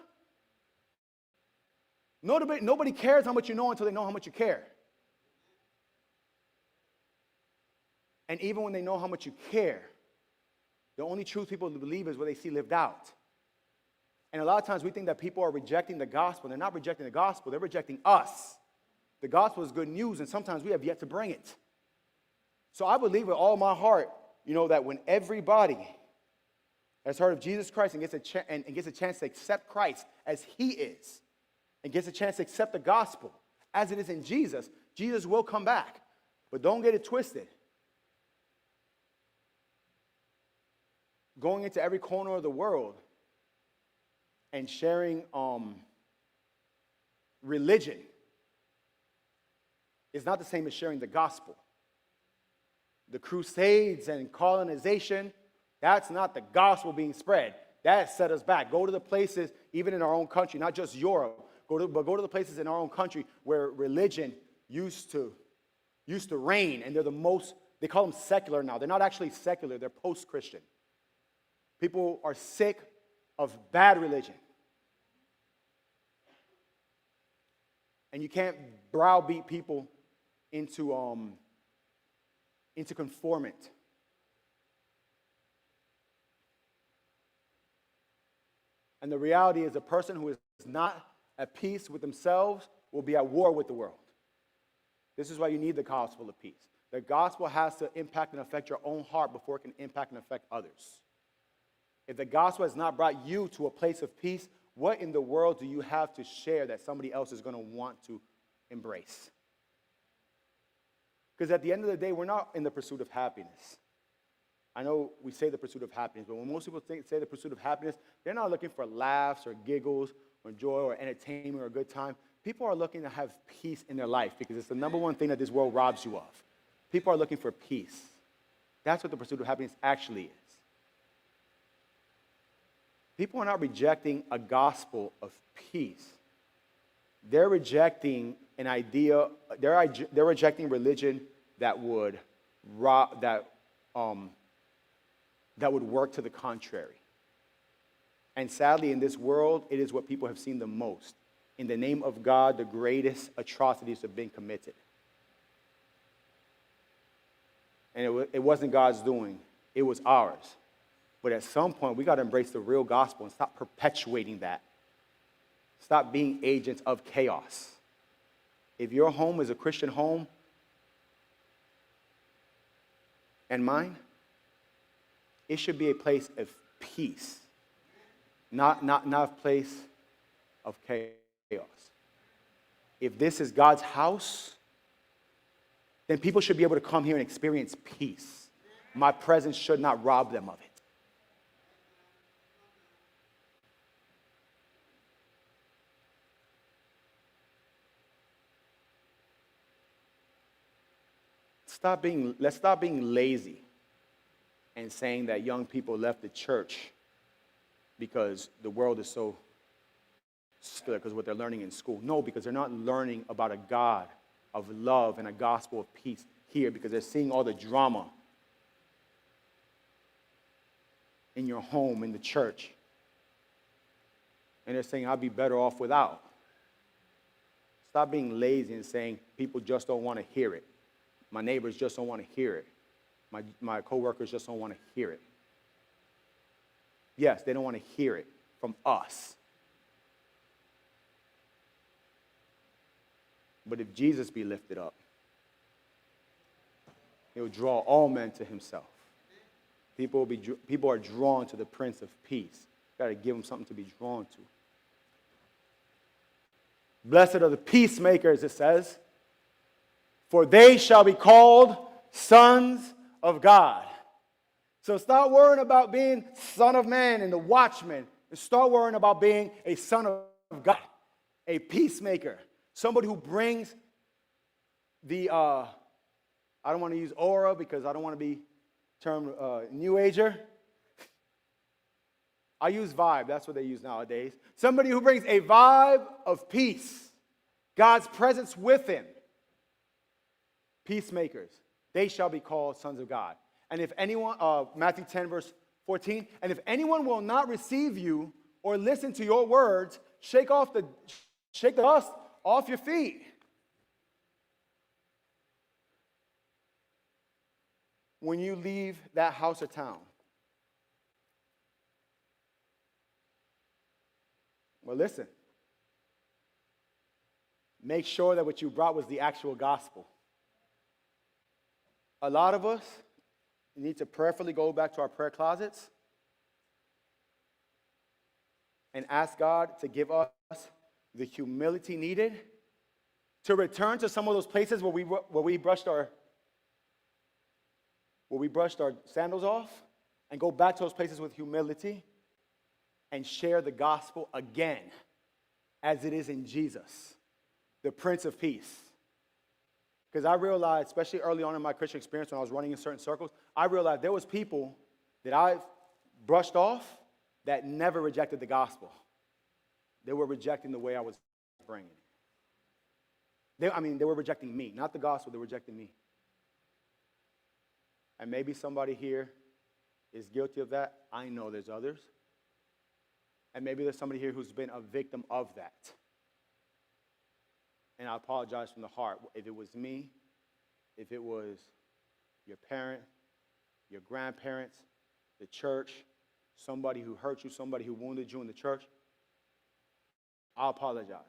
Nobody cares how much you know until they know how much you care. And even when they know how much you care, the only truth people believe is what they see lived out. And a lot of times we think that people are rejecting the gospel. They're not rejecting the gospel. They're rejecting us. The gospel is good news, and sometimes we have yet to bring it. So I believe with all my heart, that when everybody has heard of Jesus Christ and gets a chance to accept Christ as he is, and gets a chance to accept the gospel as it is in Jesus, Jesus will come back. But don't get it twisted. Going into every corner of the world and sharing religion is not the same as sharing the gospel. The crusades and colonization, that's not the gospel being spread. That set us back. Go to the places, even in our own country, not just Europe, but go to the places in our own country where religion used to reign, and they call them secular now. They're not actually secular, they're post-Christian. People are sick of bad religion. And you can't browbeat people into conformity. And the reality is a person who is not at peace with themselves will be at war with the world. This is why you need the gospel of peace. The gospel has to impact and affect your own heart before it can impact and affect others. If the gospel has not brought you to a place of peace, what in the world do you have to share that somebody else is going to want to embrace? Because at the end of the day, we're not in the pursuit of happiness. I know we say the pursuit of happiness, but when most people say the pursuit of happiness, they're not looking for laughs or giggles or joy or entertainment or a good time. People are looking to have peace in their life because it's the number one thing that this world robs you of. People are looking for peace. That's what the pursuit of happiness actually is. People are not rejecting a gospel of peace. They're rejecting an idea, they're rejecting religion that would work to the contrary. And sadly, in this world, it is what people have seen the most. In the name of God, the greatest atrocities have been committed. And it wasn't God's doing. It was ours. But at some point, we got to embrace the real gospel and stop perpetuating that. Stop being agents of chaos. If your home is a Christian home, and mine, it should be a place of peace, not a place of chaos. If this is God's house, then people should be able to come here and experience peace. My presence should not rob them of it. Let's stop being lazy and saying that young people left the church because the world is so split, because of what they're learning in school. No, because they're not learning about a God of love and a gospel of peace here, because they're seeing all the drama in your home, in the church. And they're saying, I'll be better off without. Stop being lazy and saying people just don't want to hear it. My neighbors just don't want to hear it. My coworkers just don't want to hear it. Yes, they don't want to hear it from us. But if Jesus be lifted up, he will draw all men to himself. People are drawn to the Prince of Peace. Got to give them something to be drawn to. Blessed are the peacemakers, it says, for they shall be called sons of God. So stop worrying about being son of man and the watchman, and start worrying about being a son of God, a peacemaker, somebody who brings the, I don't want to use aura because I don't want to be termed New Ager. I use vibe. That's what they use nowadays. Somebody who brings a vibe of peace, God's presence with him. Peacemakers, they shall be called sons of God. And if anyone, Matthew 10, verse 14, and if anyone will not receive you or listen to your words, shake the dust off your feet. When you leave that house or town. Well, listen. Make sure that what you brought was the actual gospel. A lot of us need to prayerfully go back to our prayer closets and ask God to give us the humility needed to return to some of those places where we brushed our sandals off, and go back to those places with humility and share the gospel again as it is in Jesus, the Prince of Peace. Because I realized, especially early on in my Christian experience when I was running in certain circles, I realized there was people that I brushed off that never rejected the gospel. They were rejecting the way I was bringing it. They were rejecting me, not the gospel, they were rejecting me. And maybe somebody here is guilty of that. I know there's others. And maybe there's somebody here who's been a victim of that. And I apologize from the heart. If it was me, if it was your parent, your grandparents, the church, somebody who hurt you, somebody who wounded you in the church, I apologize.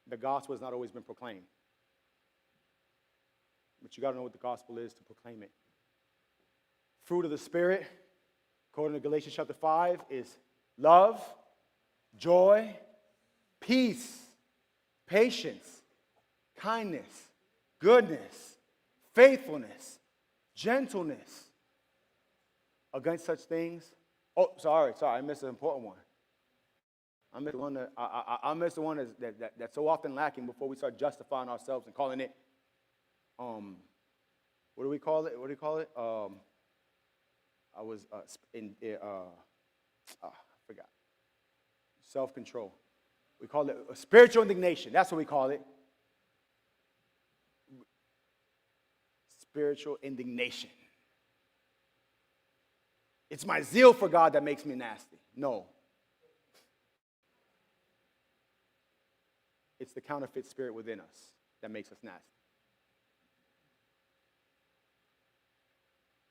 The gospel has not always been proclaimed. But you got to know what the gospel is to proclaim it. fruit of the Spirit, according to Galatians chapter 5, is love, joy, peace, patience, kindness, goodness, faithfulness, gentleness. Against such things, sorry, I missed an important one. I missed the one that's so often lacking before we start justifying ourselves and calling it, what do we call it? I forgot. Self-control. We call it a spiritual indignation. That's what we call it. Spiritual indignation. It's my zeal for God that makes me nasty. No. It's the counterfeit spirit within us that makes us nasty.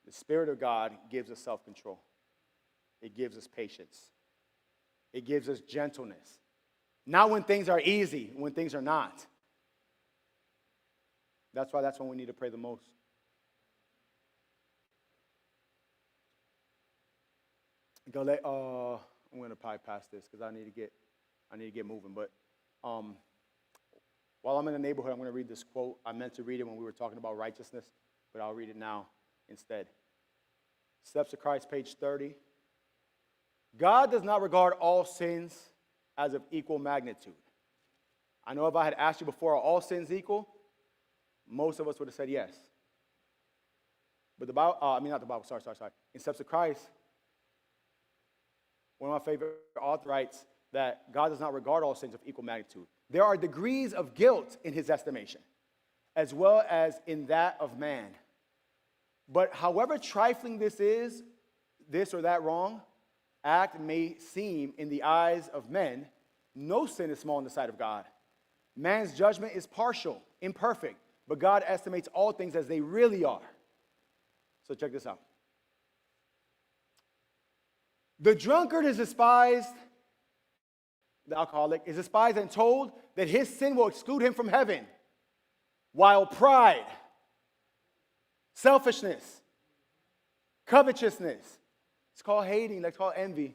The Spirit of God gives us self-control. It gives us patience. It gives us gentleness. Not when things are easy, when things are not. That's when we need to pray the most. I'm going to probably pass this because I need to get moving. But while I'm in the neighborhood, I'm going to read this quote. I meant to read it when we were talking about righteousness, but I'll read it now instead. Steps of Christ, page 30. God does not regard all sins as of equal magnitude. I know if I had asked you before, are all sins equal? Most of us would have said yes. But in Steps of Christ, one of my favorite authors writes that God does not regard all sins of equal magnitude. There are degrees of guilt in his estimation, as well as in that of man. But however trifling this or that wrong act may seem in the eyes of men, no sin is small in the sight of God. Man's judgment is partial, imperfect, but God estimates all things as they really are. So check this out. The drunkard is despised, the alcoholic is despised and told that his sin will exclude him from heaven, while pride, selfishness, covetousness, it's called hating, that's called envy,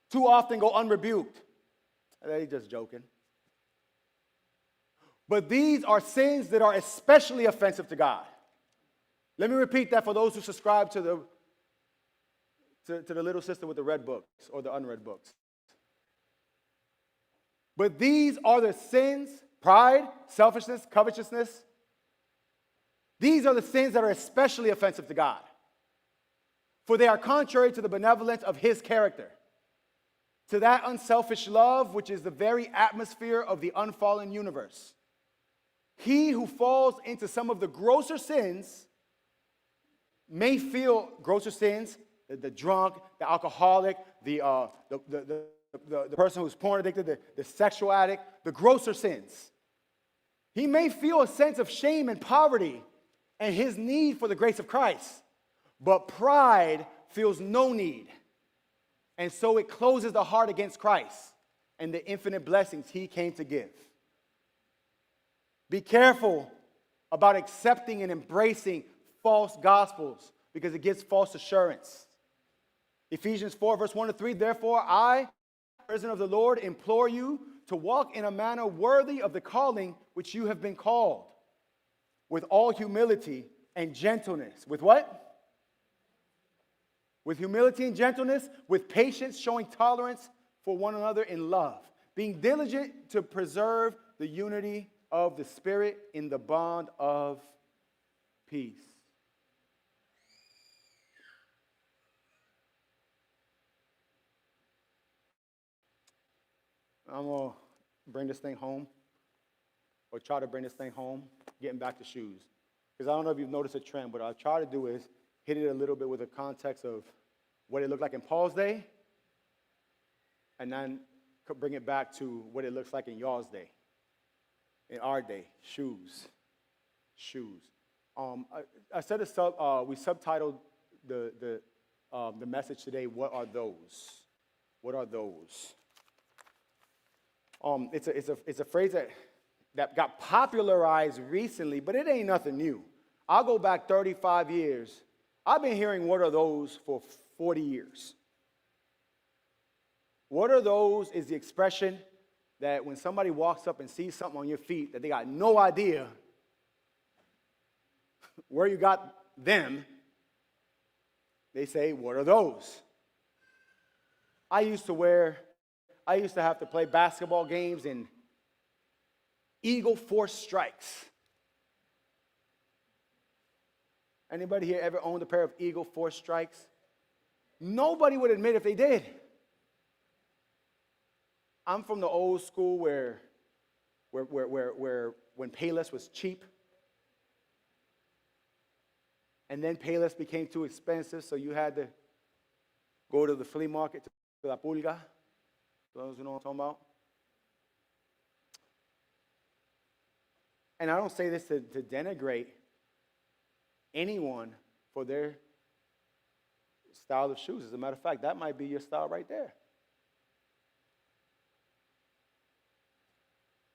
too often go unrebuked. They're just joking. But these are sins that are especially offensive to God. Let me repeat that for those who subscribe to the little sister with the red books or the unread books. But these are the sins, pride, selfishness, covetousness. These are the sins that are especially offensive to God. For they are contrary to the benevolence of his character, to that unselfish love which is the very atmosphere of the unfallen universe. He who falls into some of the grosser sins may feel grosser sins, the drunk, the alcoholic, the person who's porn addicted, the sexual addict, the grosser sins. He may feel a sense of shame and poverty and his need for the grace of Christ. But pride feels no need. And so it closes the heart against Christ and the infinite blessings he came to give. Be careful about accepting and embracing false gospels because it gives false assurance. Ephesians 4, verse 1-3, therefore I, prisoner of the Lord, implore you to walk in a manner worthy of the calling which you have been called, with all humility and gentleness. With what? With humility and gentleness, with patience, showing tolerance for one another in love, being diligent to preserve the unity of the Spirit in the bond of peace. I'm going to bring this thing home, or try to bring this thing home, getting back to shoes. Because I don't know if you've noticed a trend, but what I'll try to do is hit it a little bit with a context of what it looked like in Paul's day, and then bring it back to what it looks like in y'all's day, in our day, shoes. I said we subtitled the message today, what are those? What are those? It's a phrase that got popularized recently, but it ain't nothing new. I'll go back 35 years I've been hearing what are those for 40 years. What are those is the expression that when somebody walks up and sees something on your feet that they got no idea where you got them, they say, what are those? I used to have to play basketball games in Eagle Force Strikes. Anybody here ever owned a pair of Eagle Force Strikes? Nobody would admit if they did. I'm from the old school where when Payless was cheap, and then Payless became too expensive, so you had to go to the flea market, to La Pulga. Those who know what I'm talking about. And I don't say this to denigrate anyone for their style of shoes. As a matter of fact, that might be your style right there.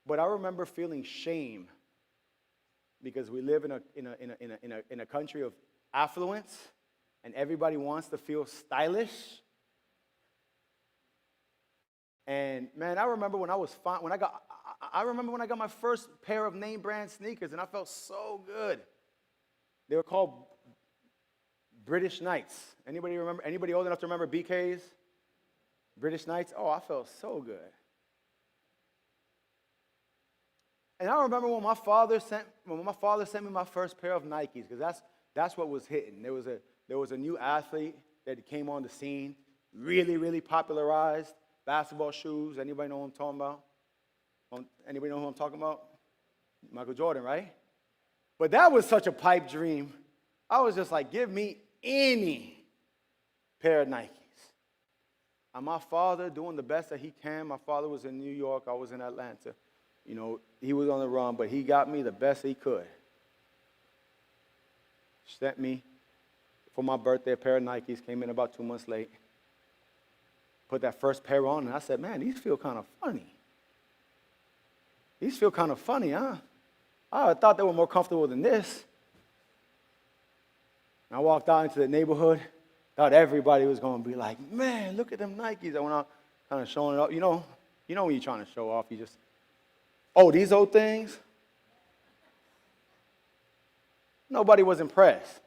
But I remember feeling shame because we live in a country of affluence, and everybody wants to feel stylish. And man, I remember when I got my first pair of name brand sneakers, and I felt so good. They were called British Knights. Anybody remember? Anybody old enough to remember BKs? British Knights? Oh, I felt so good. And I remember when my father sent me my first pair of Nikes, because that's what was hitting. There was a new athlete that came on the scene, really, really popularized basketball shoes. Anybody know what I'm talking about? Anybody know who I'm talking about? Michael Jordan, right? But that was such a pipe dream. I was just like, give me any pair of Nikes. And my father, doing the best that he can, my father was in New York, I was in Atlanta. You know, he was on the run, but he got me the best he could. Sent me, for my birthday, a pair of Nikes, came in about 2 months late. Put that first pair on, and I said, man, these feel kind of funny. These feel kind of funny, huh? I thought they were more comfortable than this. And I walked out into the neighborhood, thought everybody was going to be like, man, look at them Nikes. I went out kind of showing it off. You know when you're trying to show off, you just, oh, these old things? Nobody was impressed.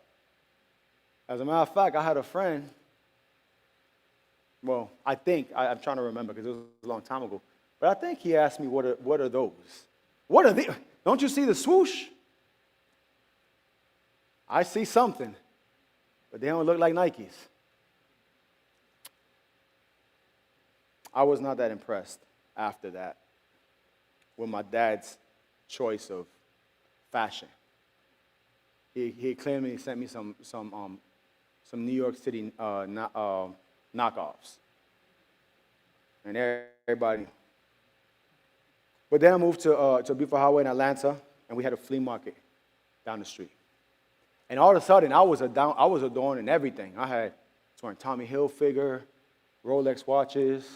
As a matter of fact, I had a friend, well, I'm trying to remember because it was a long time ago, but I think he asked me, what are those? What are these? Don't you see the swoosh? I see something, but they don't look like Nikes. I was not that impressed after that with my dad's choice of fashion. He claimed he sent me some New York City knockoffs, and everybody. But then I moved to a beautiful highway in Atlanta, and we had a flea market down the street. And all of a sudden, I was adorning everything. I had wearing Tommy Hilfiger, Rolex watches,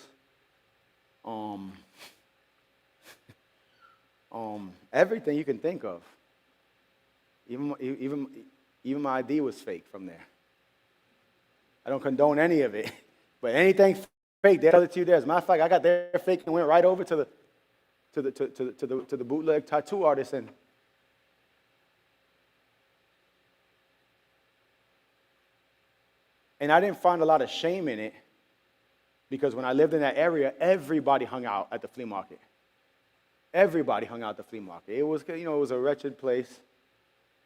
everything you can think of. Even my ID was fake from there. I don't condone any of it, but anything fake, they'll tell it to you there. As a matter of fact, I got their fake and went right over to the bootleg tattoo artist, and I didn't find a lot of shame in it because when I lived in that area, everybody hung out at the flea market. Everybody hung out at the flea market. It was a wretched place.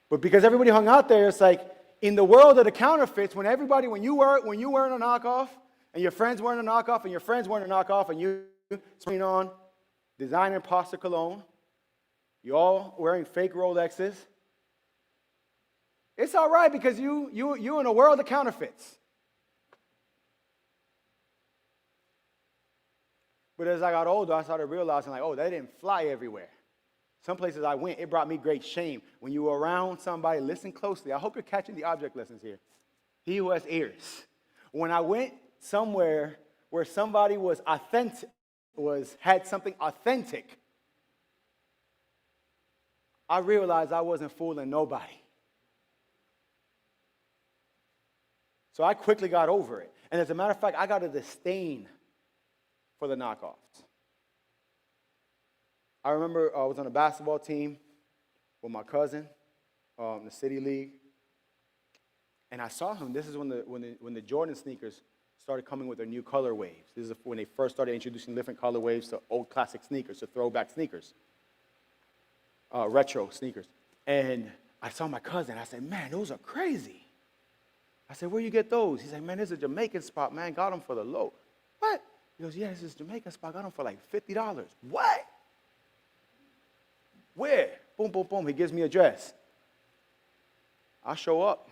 But because everybody hung out there, it's like in the world of the counterfeits, when you weren't a knockoff, and your friends weren't a knockoff, and your friends weren't a knockoff, and you spraying on designer imposter cologne, you're all wearing fake Rolexes. It's all right because you're in a world of counterfeits. But as I got older, I started realizing, like, oh, they didn't fly everywhere. Some places I went, it brought me great shame. When you were around somebody, listen closely. I hope you're catching the object lessons here. He who has ears. When I went somewhere where somebody was authentic, had something authentic, I realized I wasn't fooling nobody. So I quickly got over it. And as a matter of fact, I got a disdain for the knockoffs. I remember I was on a basketball team with my cousin, the City League. And I saw him. This is when the Jordan sneakers started coming with their new color waves. This is when they first started introducing different color waves to old classic sneakers, to throwback sneakers, retro sneakers. And I saw my cousin. I said, man, those are crazy. I said, where you get those? He's like, man, this is a Jamaican spot, man. Got them for the low. What? He goes, yeah, this is a Jamaican spot. Got them for like $50. What? Where? Boom, boom, boom. He gives me an address. I show up.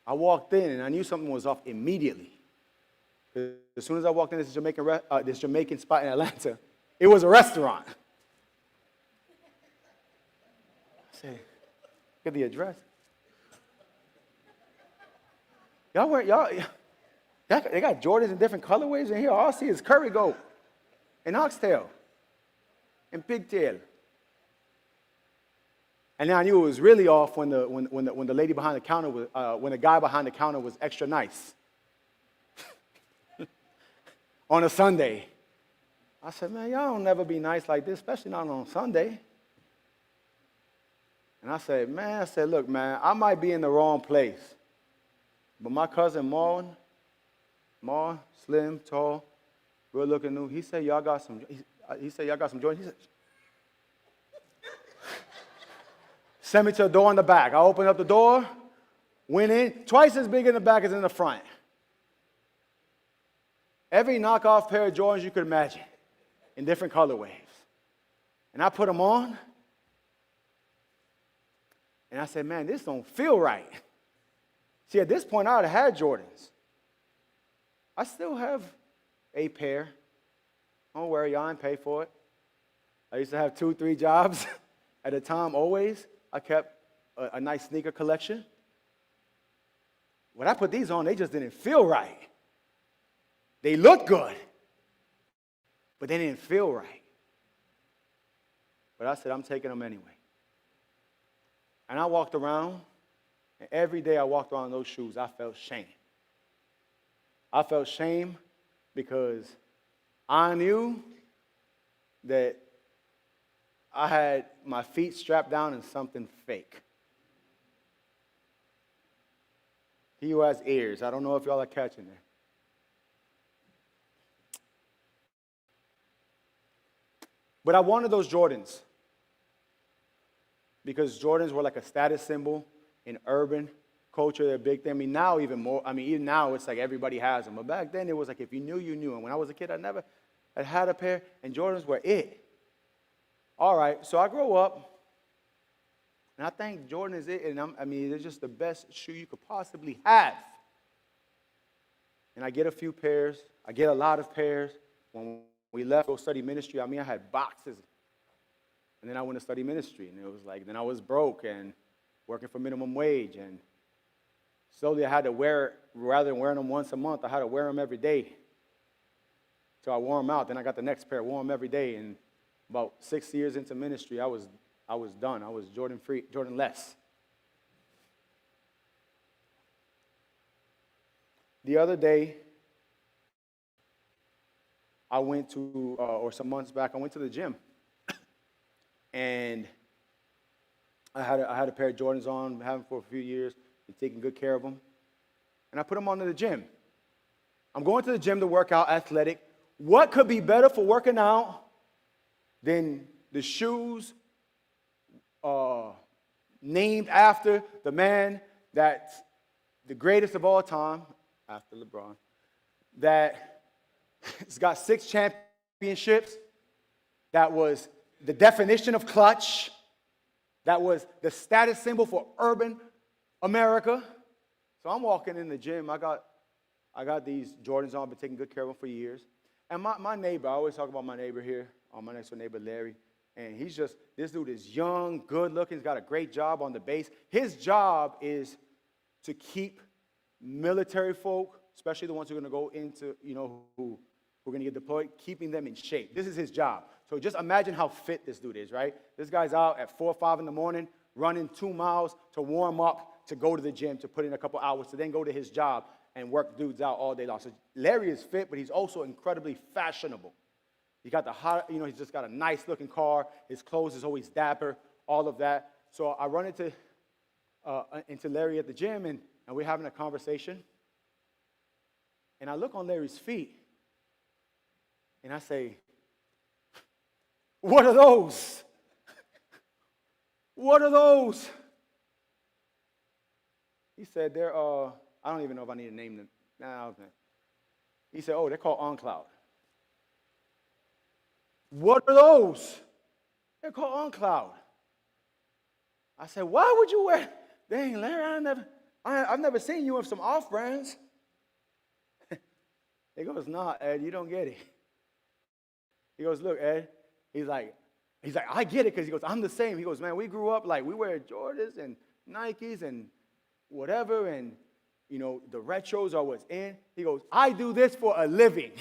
I walked in, and I knew something was off immediately. As soon as I walked in this Jamaican spot in Atlanta, it was a restaurant. I said, get the address. They got Jordans in different colorways in here. All I see is curry goat and oxtail and pigtail. And then I knew it was really off when the lady behind the counter was, when the guy behind the counter was extra nice on a Sunday. I said, man, y'all don't never be nice like this, especially not on Sunday. And I said, look, man, I might be in the wrong place, but my cousin Marlon, slim, tall, good looking new, he said y'all got some joints. He said, sent me to a door in the back. I opened up the door, went in, twice as big in the back as in the front. Every knockoff pair of Jordans you could imagine in different colorways. And I put them on, and I said, man, this don't feel right. See, at this point, I already had Jordans. I still have a pair. Don't worry, y'all ain't pay for it. I used to have 2-3 jobs at a time, always. I kept a nice sneaker collection. When I put these on, they just didn't feel right. They looked good, but they didn't feel right. But I said, I'm taking them anyway. And I walked around, and every day I walked around in those shoes, I felt shame. I felt shame because I knew that I had my feet strapped down in something fake. He who has ears, I don't know if y'all are catching that. But I wanted those Jordans because Jordans were like a status symbol in urban culture. They're a big thing. I mean, now even more. I mean, even now it's like everybody has them. But back then it was like if you knew, you knew. And when I was a kid, I had a pair, and Jordans were it. All right, so I grow up, and I think Jordan is it. And they're just the best shoe you could possibly have. And I get a few pairs. I get a lot of pairs. When we left to go study ministry, I had boxes. And then I went to study ministry, and it was like, then I was broke and working for minimum wage. And slowly I had to wear, rather than wearing them once a month, I had to wear them every day. So I wore them out. Then I got the next pair, wore them every day. And about 6 years into ministry, I was done. I was Jordan-free, Jordan-less. The other day, I went to, or some months back, I went to the gym. And I had a pair of Jordans on, having them for a few years, been taking good care of them. And I put them on to the gym. I'm going to the gym to work out, athletic. What could be better for working out than the shoes named after the man that's the greatest of all time, after LeBron, that has got 6 championships, that was the definition of clutch, that was the status symbol for urban America. So I'm walking in the gym. I got these Jordans on. I've been taking good care of them for years. And my neighbor, I always talk about my neighbor here, my next door neighbor, Larry. And this dude is young, good looking. He's got a great job on the base. His job is to keep military folk, especially the ones who are going to go into, who are going to get deployed, keeping them in shape. This is his job. So just imagine how fit this dude is, right? This guy's out at 4 or 5 in the morning, running 2 miles to warm up to go to the gym, to put in a couple hours, to then go to his job and work dudes out all day long. So Larry is fit, but he's also incredibly fashionable. He got the hot, he's just got a nice looking car. His clothes is always dapper, all of that. So I run into Larry at the gym, and we're having a conversation. And I look on Larry's feet, and I say, "What are those? What are those?" He said, "They're, I don't even know if I need to name them." Nah, okay. He said, "Oh, they're called On Cloud." "What are those?" "They're called On Cloud." I said, "Why would you wear?" "Dang, Larry, I've never seen you with some off-brands." He goes, "Nah, Ed, you don't get it." He goes, "Look, Ed," he's like, "I get it," because he goes, "I'm the same." He goes, "Man, we grew up like we wear Jordans and Nikes and whatever, and the retros are what's in." He goes, "I do this for a living.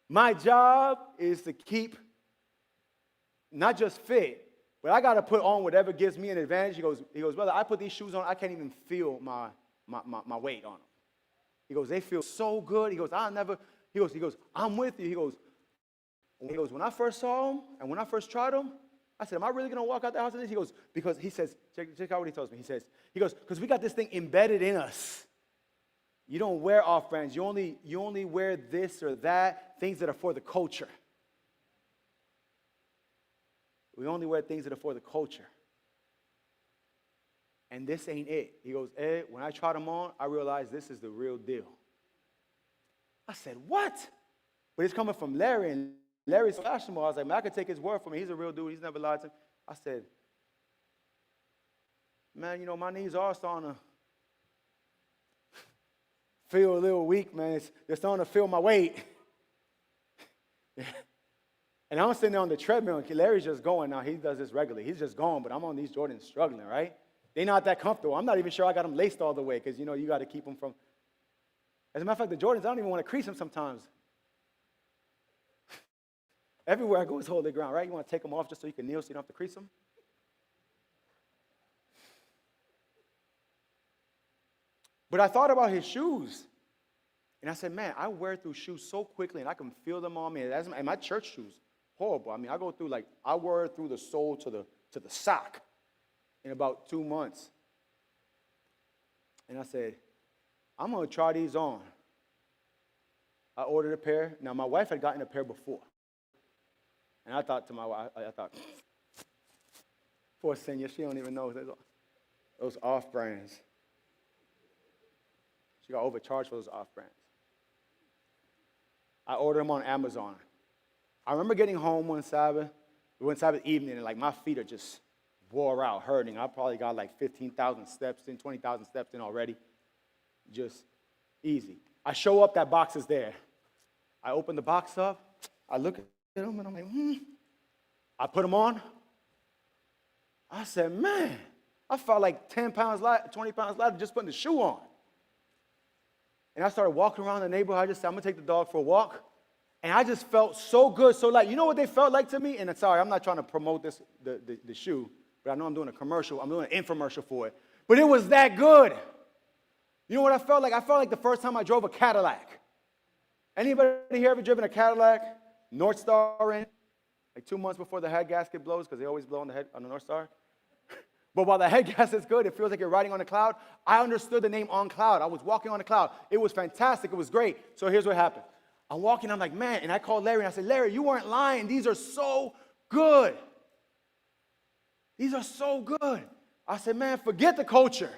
My job is to keep not just fit, but I got to put on whatever gives me an advantage." He goes, "Brother, I put these shoes on, I can't even feel my weight on them." He goes, "They feel so good." He goes, he goes, "I'm with you." He goes, "When I first saw them and when I first tried them, I said, am I really going to walk out the house in this?" He goes, "Because," he says, check out what he tells me. He goes, "Because we got this thing embedded in us. You don't wear off-brands. You only wear this or that, things that are for the culture. We only wear things that are for the culture. And this ain't it." He goes, "Ed, when I tried them on, I realized this is the real deal." I said, "What?" But it's coming from Larry, and Larry's fashionable. I was like, "Man, I could take his word for me. He's a real dude. He's never lied to me." I said, "Man, my knees are starting to feel a little weak, man. They're starting to feel my weight." And I'm sitting there on the treadmill, and Larry's just going. Now, he does this regularly. He's just going, but I'm on these Jordans struggling, right? They're not that comfortable. I'm not even sure I got them laced all the way because, you got to keep them from. As a matter of fact, the Jordans, I don't even want to crease them sometimes. Everywhere I go is hold the ground, right? You want to take them off just so you can kneel so you don't have to crease them? But I thought about his shoes. And I said, man, I wear through shoes so quickly, and I can feel them on me. And my church shoes, horrible. I mean, I wear through the sole to the sock in about 2 months. And I said, I'm going to try these on. I ordered a pair. Now, my wife had gotten a pair before. And I thought to my wife, poor senior, she don't even know those off-brands. She got overcharged for those off-brands. I ordered them on Amazon. I remember getting home one Sabbath evening, and my feet are just wore out, hurting. I probably got 15,000 steps in, 20,000 steps in already. Just easy. I show up, that box is there. I open the box up, I look at them, and I'm like, I put them on. I said, man, I felt like 10 pounds light, 20 pounds lighter just putting the shoe on. And I started walking around the neighborhood. I just said, I'm going to take the dog for a walk. And I just felt so good. So you know what they felt like to me? And sorry, I'm not trying to promote the shoe, but I know I'm doing a commercial. I'm doing an infomercial for it. But it was that good. You know what I felt like? I felt like the first time I drove a Cadillac. Anybody here ever driven a Cadillac? North Star in? 2 months before the head gasket blows, because they always blow on the North Star. But while the head gasket is good, it feels like you're riding on a cloud. I understood the name On Cloud. I was walking on a cloud. It was fantastic. It was great. So here's what happened. I'm walking. I'm like, man. And I called Larry, and I said, Larry, you weren't lying. These are so good. These are so good. I said, man, forget the culture.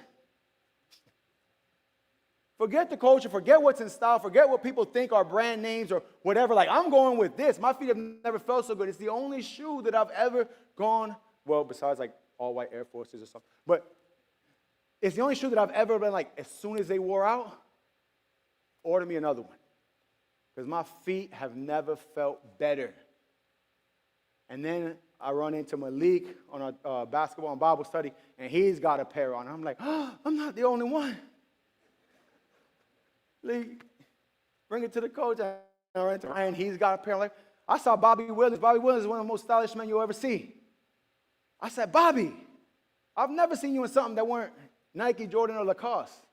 Forget the culture. Forget what's in style. Forget what people think are brand names or whatever. I'm going with this. My feet have never felt so good. It's the only shoe that I've ever gone, well, besides all white Air Forces or something. But it's the only shoe that I've ever been as soon as they wore out, order me another one. Because my feet have never felt better. And then I run into Malik on a basketball and Bible study, and he's got a pair on. I'm like, I'm not the only one. Bring it to the coach. And I ran to Ryan, he's got a pair. I saw Bobby Williams. Bobby Williams is one of the most stylish men you'll ever see. I said, Bobby, I've never seen you in something that weren't Nike, Jordan, or Lacoste?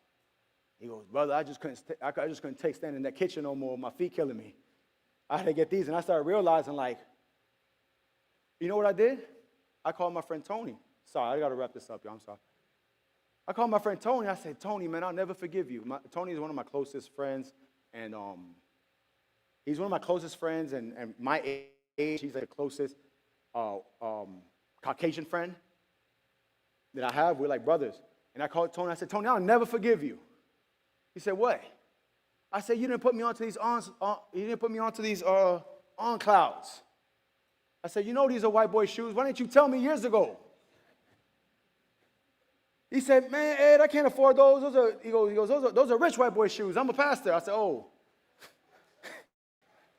He goes, brother, I just couldn't take standing in that kitchen no more. My feet killing me. I had to get these. And I started realizing, like, you know what I did? I called my friend Tony. Sorry, I got to wrap this up, y'all. I'm sorry. I called my friend Tony. I said, Tony, man, I'll never forgive you. Tony is one of my closest friends. And he's one of my closest friends. And my age, he's like the closest Caucasian friend that I have. We're like brothers. And I called Tony. I said, Tony, I'll never forgive you. He said, what? I said, you didn't put me onto these on clouds. I said, you know these are white boy shoes. Why didn't you tell me years ago? He said, man, Ed, I can't afford those. Those are rich white boy shoes. I'm a pastor. I said, oh.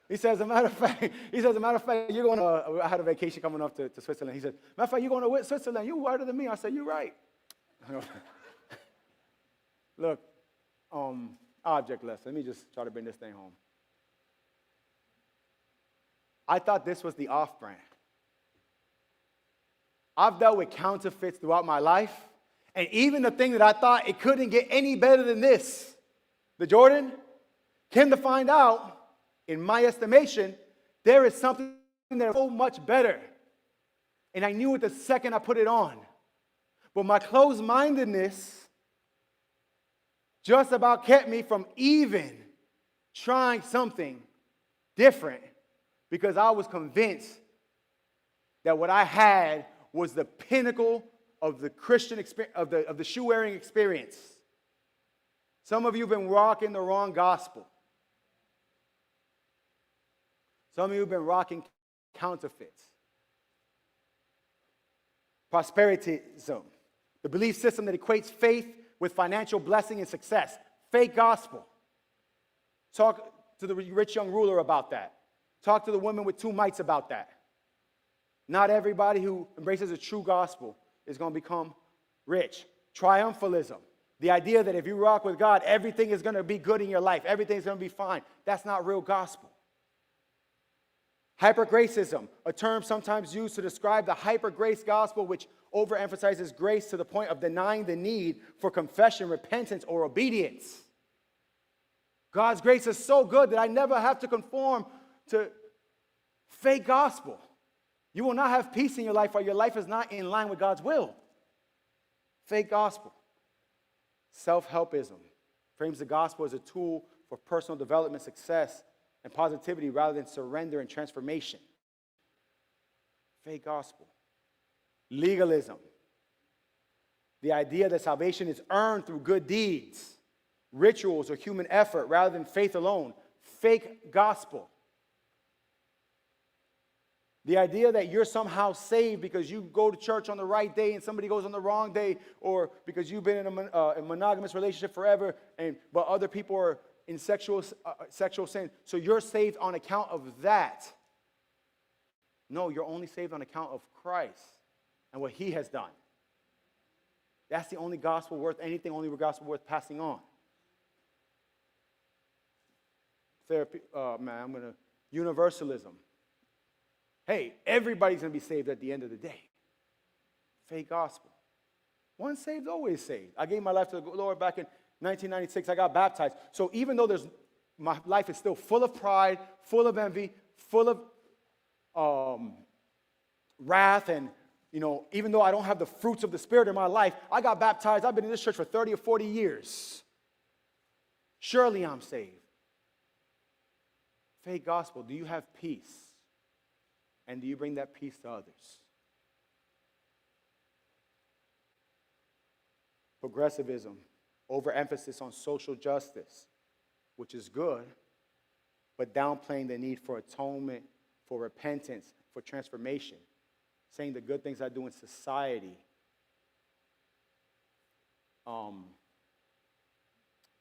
He says, as a matter of fact, you're going to, I had a vacation coming up to Switzerland. He said, matter of fact, you're going to Switzerland. You're whiter than me. I said, you're right. Look, objectless. Let me just try to bring this thing home. I thought this was the off-brand. I've dealt with counterfeits throughout my life, and even the thing that I thought it couldn't get any better than this, the Jordan, came to find out, in my estimation, there is something that is so much better. And I knew it the second I put it on. But my closed-mindedness just about kept me from even trying something different, because I was convinced that what I had was the pinnacle of the Christian experience, of the shoe-wearing experience. Some of you have been rocking the wrong gospel. Some of you have been rocking counterfeits. Prosperityism, the belief system that equates faith with financial blessing and success. Fake gospel. Talk to the rich young ruler about that. Talk to the woman with 2 mites about that. Not everybody who embraces a true gospel is going to become rich. Triumphalism. The idea that if you rock with God, everything is going to be good in your life. Everything's going to be fine. That's not real gospel. Hypergracism, a term sometimes used to describe the hypergrace gospel, which overemphasizes grace to the point of denying the need for confession, repentance, or obedience. God's grace is so good that I never have to conform to fake gospel. You will not have peace in your life while your life is not in line with God's will. Fake gospel. Self-helpism frames the gospel as a tool for personal development, success, and positivity rather than surrender and transformation. Fake gospel. Legalism. The idea that salvation is earned through good deeds, rituals, or human effort rather than faith alone. Fake gospel. The idea that you're somehow saved because you go to church on the right day and somebody goes on the wrong day, or because you've been in a monogamous relationship forever, but other people are in sexual sin, so you're saved on account of that. No, you're only saved on account of Christ and what He has done. That's the only gospel worth anything, only gospel worth passing on. Universalism. Hey, everybody's going to be saved at the end of the day. Fake gospel. Once saved, always saved. I gave my life to the Lord back in 1996. I got baptized. So even though my life is still full of pride, full of envy, full of wrath, and even though I don't have the fruits of the Spirit in my life, I got baptized. I've been in this church for 30 or 40 years. Surely I'm saved. Fake gospel. Do you have peace? And do you bring that peace to others? Progressivism, overemphasis on social justice, which is good, but downplaying the need for atonement, for repentance, for transformation, saying the good things I do in society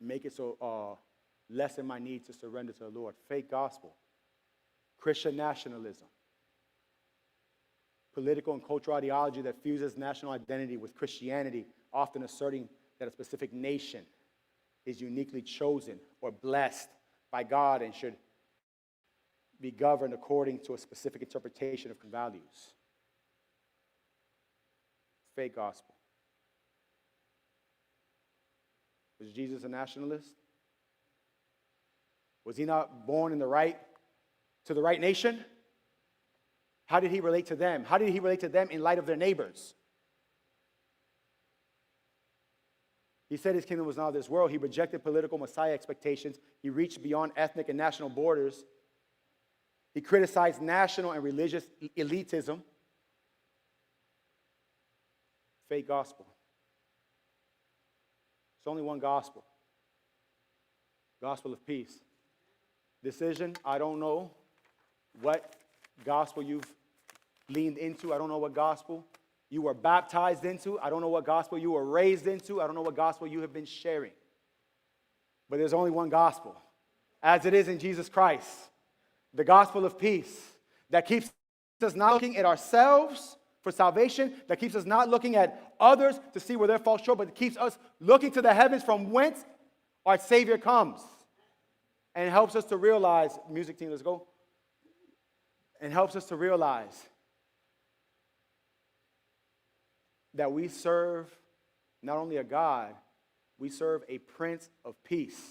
make it so lessen my need to surrender to the Lord. Fake gospel. Christian nationalism. Political and cultural ideology that fuses national identity with Christianity, often asserting that a specific nation is uniquely chosen or blessed by God and should be governed according to a specific interpretation of values. Fake gospel. Was Jesus a nationalist? Was he not born to the right nation? How did he relate to them? How did he relate to them in light of their neighbors? He said his kingdom was not of this world. He rejected political Messiah expectations. He reached beyond ethnic and national borders. He criticized national and religious elitism. Fake gospel. It's only one gospel. Gospel of peace. Decision, I don't know what gospel you've leaned into. I don't know what gospel you were baptized into. I don't know what gospel you were raised into. I don't know what gospel you have been sharing. But there's only one gospel, as it is in Jesus Christ. The gospel of peace that keeps us not looking at ourselves for salvation, that keeps us not looking at others to see where they fall short, but it keeps us looking to the heavens from whence our Savior comes. And helps us to realize, music team, let's go. And helps us to realize that we serve not only a God, we serve a Prince of Peace.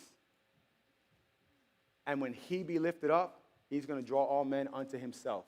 And when he be lifted up, he's going to draw all men unto himself.